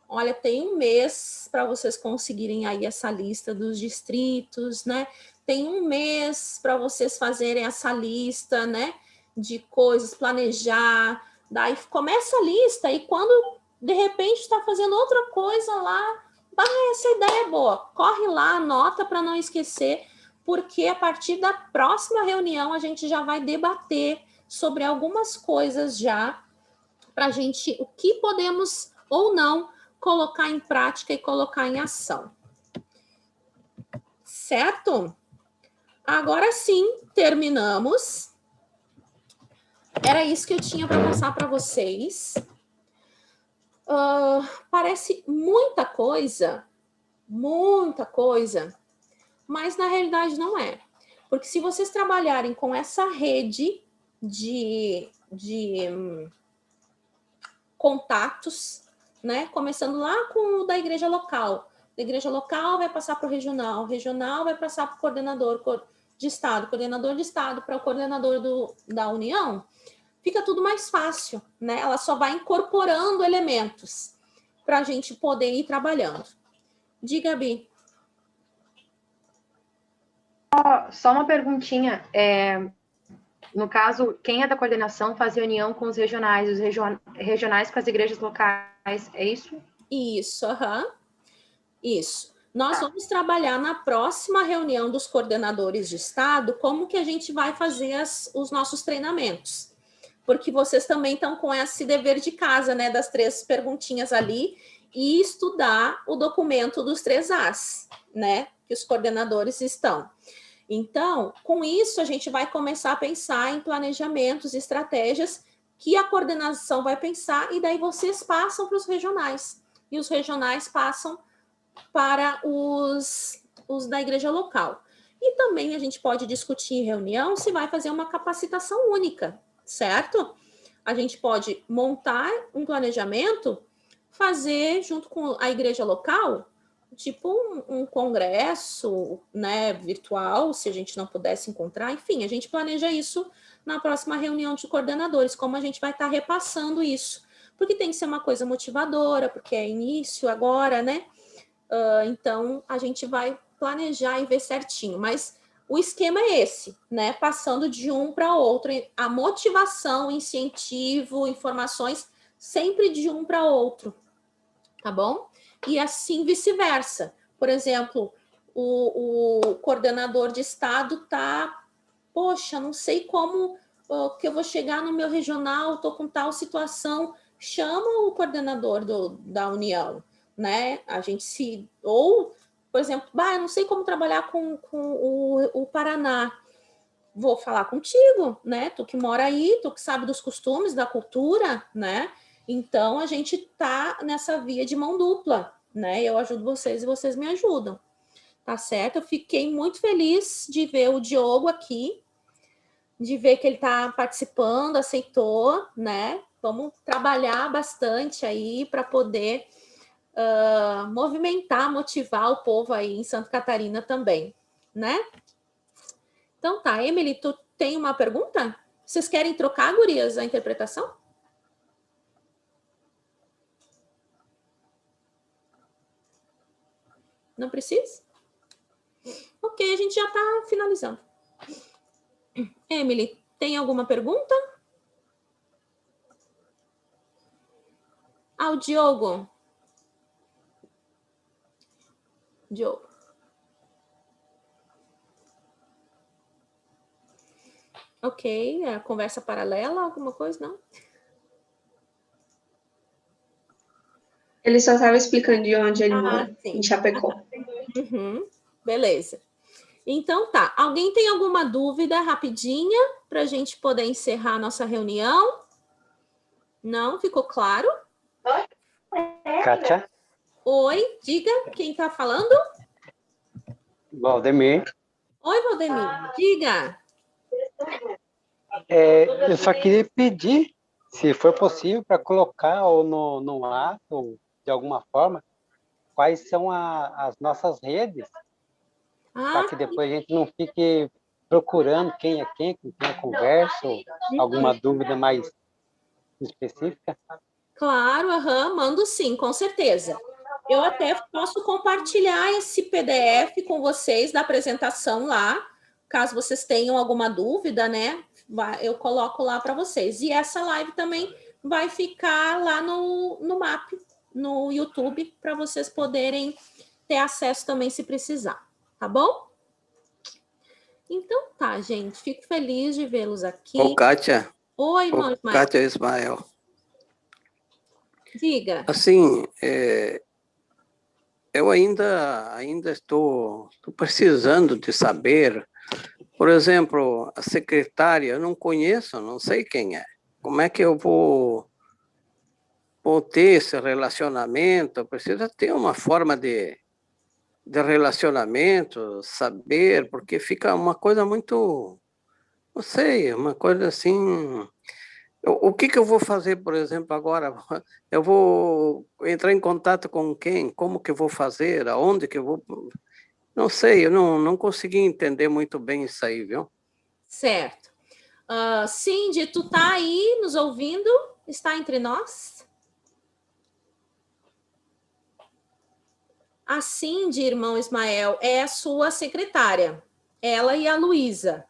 Olha, tem um mês para vocês conseguirem aí essa lista dos distritos, né? Tem um mês para vocês fazerem essa lista, né? De coisas, planejar. Daí começa a lista e quando de repente está fazendo outra coisa lá, essa ideia é boa. Corre lá, anota para não esquecer, porque a partir da próxima reunião a gente já vai debater sobre algumas coisas já para a gente, o que podemos ou não colocar em prática e colocar em ação. Certo? Agora sim, terminamos. Era isso que eu tinha para passar para vocês. Parece muita coisa, muita coisa, mas na realidade não é. Porque se vocês trabalharem com essa rede de contatos, né? Começando lá com o da igreja local. Da igreja local vai passar para o regional vai passar para o coordenador de estado para o coordenador da União. Fica tudo mais fácil, né? Ela só vai incorporando elementos para a gente poder ir trabalhando. Diga, Bi. Só uma perguntinha. No caso, quem é da coordenação faz reunião com os regionais regionais com as igrejas locais, é isso? Isso, isso. Nós vamos trabalhar na próxima reunião dos coordenadores de estado como que a gente vai fazer os nossos treinamentos. Porque vocês também estão com esse dever de casa, né, das 3 perguntinhas ali, e estudar o documento dos 3 As, né, que os coordenadores estão. Então, com isso, a gente vai começar a pensar em planejamentos, estratégias que a coordenação vai pensar, e daí vocês passam para os regionais, e os regionais passam para os da igreja local. E também a gente pode discutir em reunião se vai fazer uma capacitação única, certo? A gente pode montar um planejamento, fazer junto com a igreja local, tipo um congresso, né, virtual, se a gente não pudesse encontrar. Enfim, a gente planeja isso na próxima reunião de coordenadores, como a gente vai estar repassando isso. Porque tem que ser uma coisa motivadora, porque é início agora, né? Então, a gente vai planejar e ver certinho. Mas o esquema é esse, né? Passando de um para outro. A motivação, incentivo, informações, sempre de um para outro. Tá bom? E assim vice-versa. Por exemplo, o coordenador de estado tá, poxa, não sei como que eu vou chegar no meu regional, tô com tal situação, chama o coordenador da União, né? A gente ou, por exemplo, eu não sei como trabalhar com o Paraná. Vou falar contigo, né? Tu que mora aí, tu que sabe dos costumes, da cultura, né? Então, a gente tá nessa via de mão dupla, né? Eu ajudo vocês e vocês me ajudam, tá certo? Eu fiquei muito feliz de ver o Diogo aqui, de ver que ele tá participando, aceitou, né? Vamos trabalhar bastante aí para poder movimentar, motivar o povo aí em Santa Catarina também, né? Então tá, Emily, tu tem uma pergunta? Vocês querem trocar, gurias, a interpretação? Não precisa? Ok, a gente já está finalizando. Emily, tem alguma pergunta? O Diogo. Diogo. Ok, conversa paralela, alguma coisa, não? Ele só estava explicando de onde ele mora, sim. em Chapecó. Beleza. Então tá. Alguém tem alguma dúvida rapidinha para a gente poder encerrar a nossa reunião? Não? Ficou claro? Kátia? Oi, diga, quem está falando? Valdemir. Oi, Valdemir, diga. Eu só queria pedir, se for possível, para colocar ou no ato, de alguma forma, quais são as nossas redes, para que depois a gente não fique procurando quem é quem, com quem eu converso, ou alguma dúvida mais específica. Claro, mando sim, com certeza. Eu até posso compartilhar esse PDF com vocês da apresentação lá, caso vocês tenham alguma dúvida, né? Eu coloco lá para vocês. E essa live também vai ficar lá no MAP, no YouTube, para vocês poderem ter acesso também se precisar, tá bom? Então tá, gente. Fico feliz de vê-los aqui. Ô, Kátia. Oi, irmão Ismael. Kátia Ismael. Diga. Assim, eu ainda estou precisando de saber, por exemplo, a secretária, eu não conheço, não sei quem é. Como é que eu vou ter esse relacionamento? Precisa ter uma forma de de relacionamento, saber, porque fica uma coisa muito, não sei, uma coisa assim. O que eu vou fazer, por exemplo, agora? Eu vou entrar em contato com quem? Como que eu vou fazer? Aonde que eu vou? Não sei, eu não consegui entender muito bem isso aí, viu? Certo. Cindy, tu tá aí nos ouvindo? Está entre nós? A Cindy, irmão Ismael, é a sua secretária. Ela e a Luísa.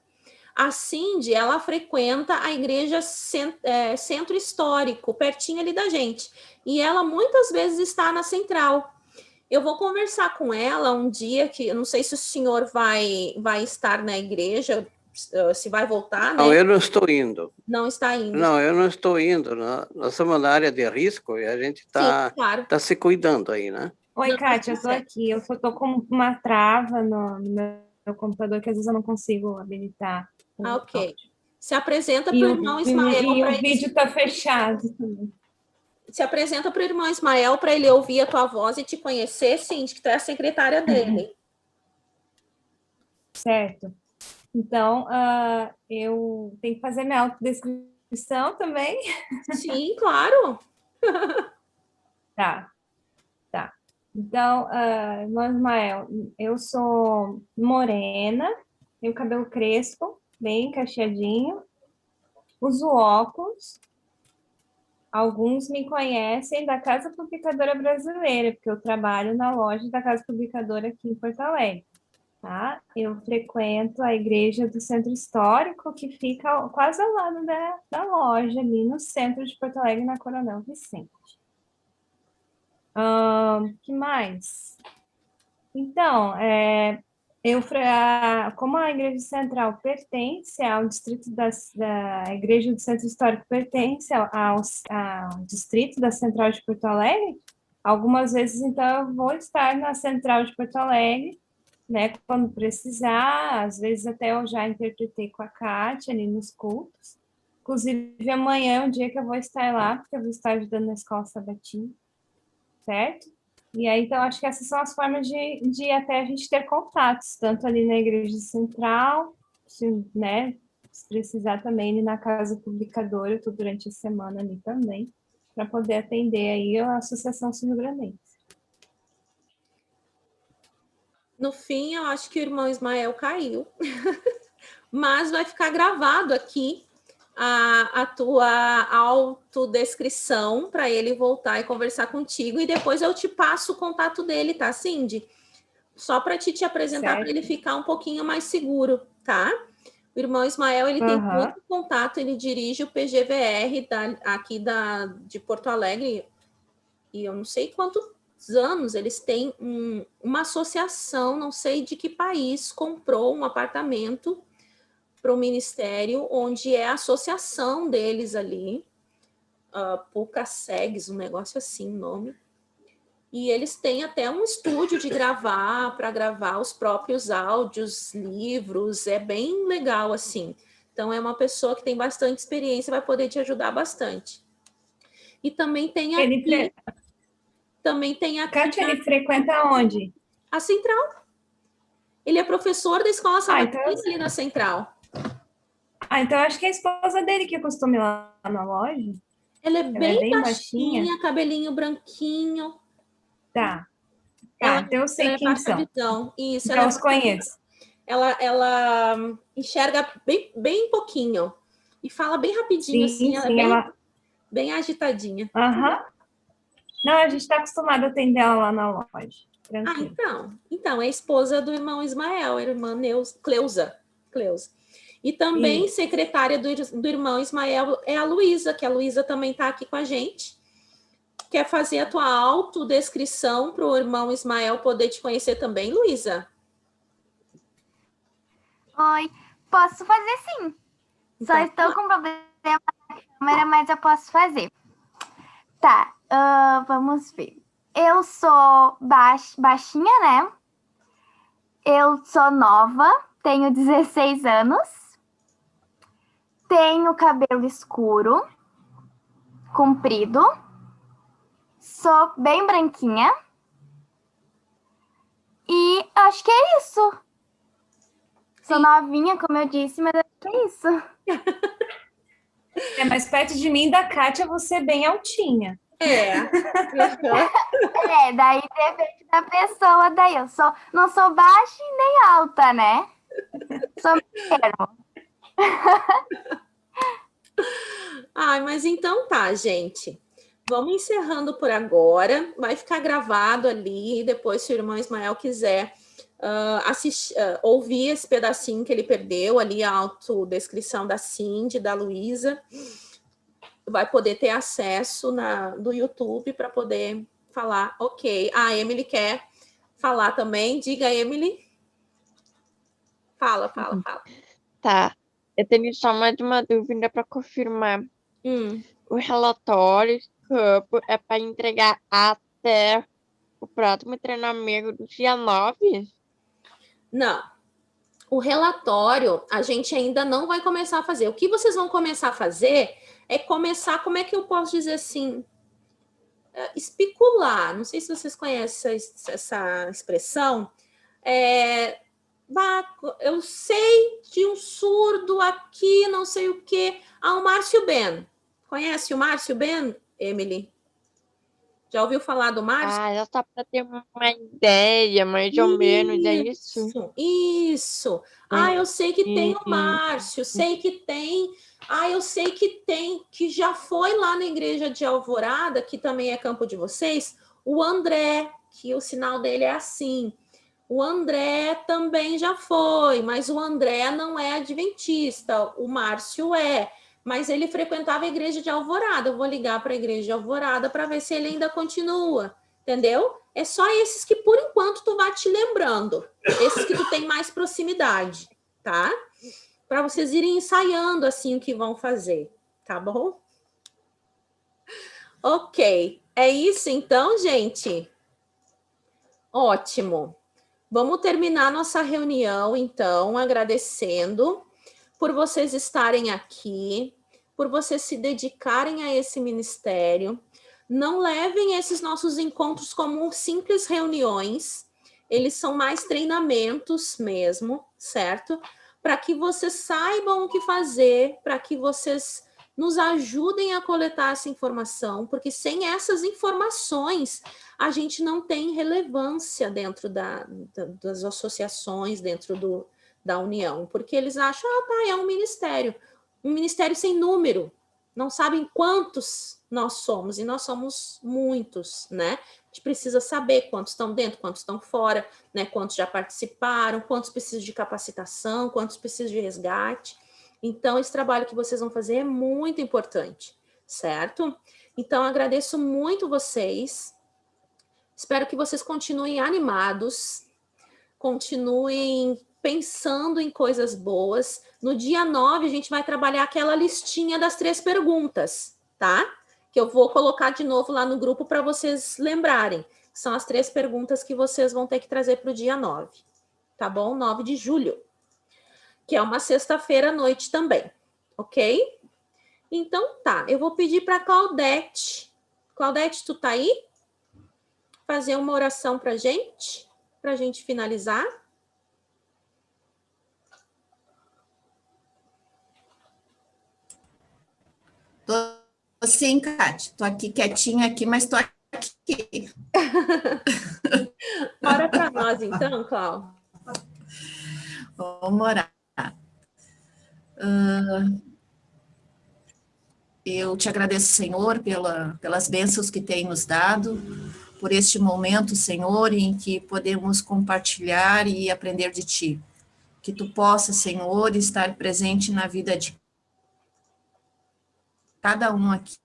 A Cindy, ela frequenta a igreja Centro Histórico, pertinho ali da gente. E ela muitas vezes está na central. Eu vou conversar com ela um dia que eu não sei se o senhor vai estar na igreja, se vai voltar, Não, né? eu não estou indo. Não está indo. Não, eu não estou indo. Nós estamos na área de risco e a gente está claro. se cuidando aí, né? Oi, Não, Kátia, eu tá tô certo. aqui. Eu só tô com uma trava no meu computador que às vezes eu não consigo habilitar. Ok. Se apresenta para E o irmão o Ismael. vídeo tá fechado também. Se apresenta para o irmão Ismael para ele ouvir a tua voz e te conhecer, Cindy, que tu é a secretária dele. Certo. Então, eu tenho que fazer minha autodescrição também? Sim, claro. Tá. Então, irmão Ismael, eu sou morena, tenho cabelo crespo, bem cacheadinho, uso óculos. Alguns me conhecem da Casa Publicadora Brasileira, porque eu trabalho na loja da Casa Publicadora aqui em Porto Alegre. Tá? Eu frequento a igreja do Centro Histórico, que fica quase ao lado da loja, ali no centro de Porto Alegre, na Coronel Vicente. Que mais? Então, como a Igreja Central pertence ao distrito da Igreja do Centro Histórico pertence ao distrito da Central de Porto Alegre, algumas vezes, então, eu vou estar na Central de Porto Alegre, né, quando precisar, às vezes até eu já interpretei com a Kátia ali nos cultos. Inclusive, amanhã é um dia que eu vou estar lá, porque eu vou estar ajudando na escola sabatina, certo? E aí, então, acho que essas são as formas de até a gente ter contatos, tanto ali na Igreja Central, né, se precisar também ali na Casa Publicadora, eu estou durante a semana ali também, para poder atender aí a Associação Sul-Grandense. No fim, eu acho que o irmão Ismael caiu, mas vai ficar gravado aqui a tua autodescrição para ele voltar e conversar contigo, e depois eu te passo o contato dele, tá, Cindy? Só para te apresentar, para ele ficar um pouquinho mais seguro, tá? O irmão Ismael, ele tem muito contato, ele dirige o PGVR aqui de Porto Alegre, e eu não sei quantos anos eles têm uma associação, não sei de que país, comprou um apartamento para o ministério, onde é a associação deles ali, Pucasegs, um negócio assim, o nome. E eles têm até um estúdio de gravar, para gravar os próprios áudios, livros, é bem legal, assim. Então, é uma pessoa que tem bastante experiência, vai poder te ajudar bastante. E também tem aqui... Kátia, ele frequenta onde? A Central. Ele é professor da escola sabatina ali na Central. Então eu acho que é a esposa dele que costuma ir lá na loja. Ela é bem baixinha, cabelinho branquinho. Tá. Então eu sei quem são. Isso, então eu os conheço. Ela enxerga bem pouquinho. E fala bem rapidinho, assim. Ela é bem agitadinha. Não, a gente está acostumado a atender ela lá na loja. Tranquilo. Então, é a esposa do irmão Ismael, a irmã Cleusa. E também secretária do irmão Ismael é a Luísa, que a Luísa também está aqui com a gente. Quer fazer a tua autodescrição para o irmão Ismael poder te conhecer também, Luísa? Oi, posso fazer sim. Só estou com problema na câmera, mas eu posso fazer. Tá, vamos ver. Eu sou baixinha, né? Eu sou nova, tenho 16 anos. Tenho cabelo escuro, comprido. Sou bem branquinha. E acho que é isso. Sou novinha, como eu disse, mas acho que é isso. É, mas perto de mim e da Kátia, você é bem altinha. É. Daí depende da pessoa, daí eu não sou baixa e nem alta, né? Sou meio termo. Ai, mas então tá, gente. Vamos encerrando por agora. Vai ficar gravado ali. Depois, se o irmão Ismael quiser ouvir esse pedacinho que ele perdeu, ali a autodescrição da Cindy, da Luísa, vai poder ter acesso do YouTube para poder falar. Ok. A Emily quer falar também. Diga, Emily. Fala. Tá. Eu tenho só mais uma dúvida para confirmar. O relatório de campo é para entregar até o próximo treinamento do dia 9? Não. O relatório a gente ainda não vai começar a fazer. O que vocês vão começar a fazer é começar, como é que eu posso dizer assim? Especular. Não sei se vocês conhecem essa expressão. Eu sei de um surdo aqui, não sei o quê. O Márcio Ben. Conhece o Márcio Ben, Emily? Já ouviu falar do Márcio? Já só para ter uma ideia, mais ou menos, é isso? Isso. Eu sei que tem o Márcio, sei que tem. Eu sei que tem, que já foi lá na igreja de Alvorada, que também é campo de vocês, o André, que o sinal dele é assim. O André também já foi, mas o André não é adventista, o Márcio é. Mas ele frequentava a igreja de Alvorada. Eu vou ligar para a igreja de Alvorada para ver se ele ainda continua, entendeu? É só esses que, por enquanto, tu vai te lembrando. Esses que tu tem mais proximidade, tá? Para vocês irem ensaiando, assim, o que vão fazer, tá bom? Ok. É isso, então, gente? Ótimo. Vamos terminar nossa reunião, então, agradecendo por vocês estarem aqui, por vocês se dedicarem a esse ministério. Não levem esses nossos encontros como simples reuniões, eles são mais treinamentos mesmo, certo? Para que vocês saibam o que fazer, para que vocês nos ajudem a coletar essa informação, porque sem essas informações, a gente não tem relevância dentro das associações, dentro da União, porque eles acham, é um ministério sem número, não sabem quantos nós somos, e nós somos muitos, né? A gente precisa saber quantos estão dentro, quantos estão fora, né? Quantos já participaram, quantos precisam de capacitação, quantos precisam de resgate. Então, esse trabalho que vocês vão fazer é muito importante, certo? Então, agradeço muito vocês, espero que vocês continuem animados, continuem pensando em coisas boas. No dia 9, a gente vai trabalhar aquela listinha das 3 perguntas, tá? Que eu vou colocar de novo lá no grupo para vocês lembrarem. São as 3 perguntas que vocês vão ter que trazer para o dia 9, tá bom? 9 de julho, que é uma sexta-feira à noite também, ok? Então tá, eu vou pedir para a Claudete. Claudete, tu tá aí? Fazer uma oração para a gente finalizar. Tô sim, Kátia. Tô aqui quietinha aqui, mas tô aqui. Ora para nós, então, Cláudia. Vamos orar. Eu te agradeço, Senhor, pelas bênçãos que tem nos dado, por este momento, Senhor, em que podemos compartilhar e aprender de Ti. Que Tu possa, Senhor, estar presente na vida de cada um aqui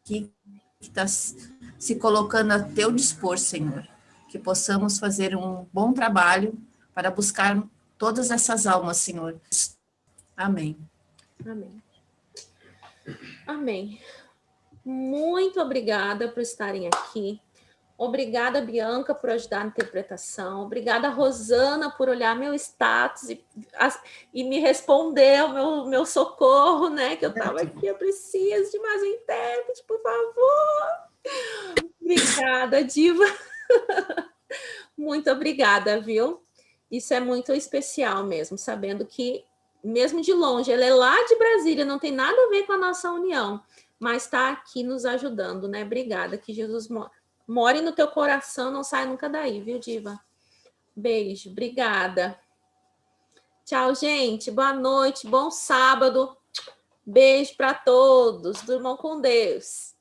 que está se colocando a Teu dispor, Senhor. Que possamos fazer um bom trabalho para buscar todas essas almas, Senhor. Amém. Amém. Amém. Muito obrigada por estarem aqui. Obrigada, Bianca, por ajudar na interpretação. Obrigada, Rosana, por olhar meu status e me responder o meu socorro, né? Que eu estava aqui, eu preciso de mais um intérprete, por favor. Obrigada, Diva. Muito obrigada, viu? Isso é muito especial mesmo, sabendo que, mesmo de longe, ele é lá de Brasília, não tem nada a ver com a nossa união, mas está aqui nos ajudando, né? Obrigada, que Jesus more no teu coração, não saia nunca daí, viu, Diva? Beijo, obrigada. Tchau, gente. Boa noite, bom sábado. Beijo para todos. Durmam com Deus.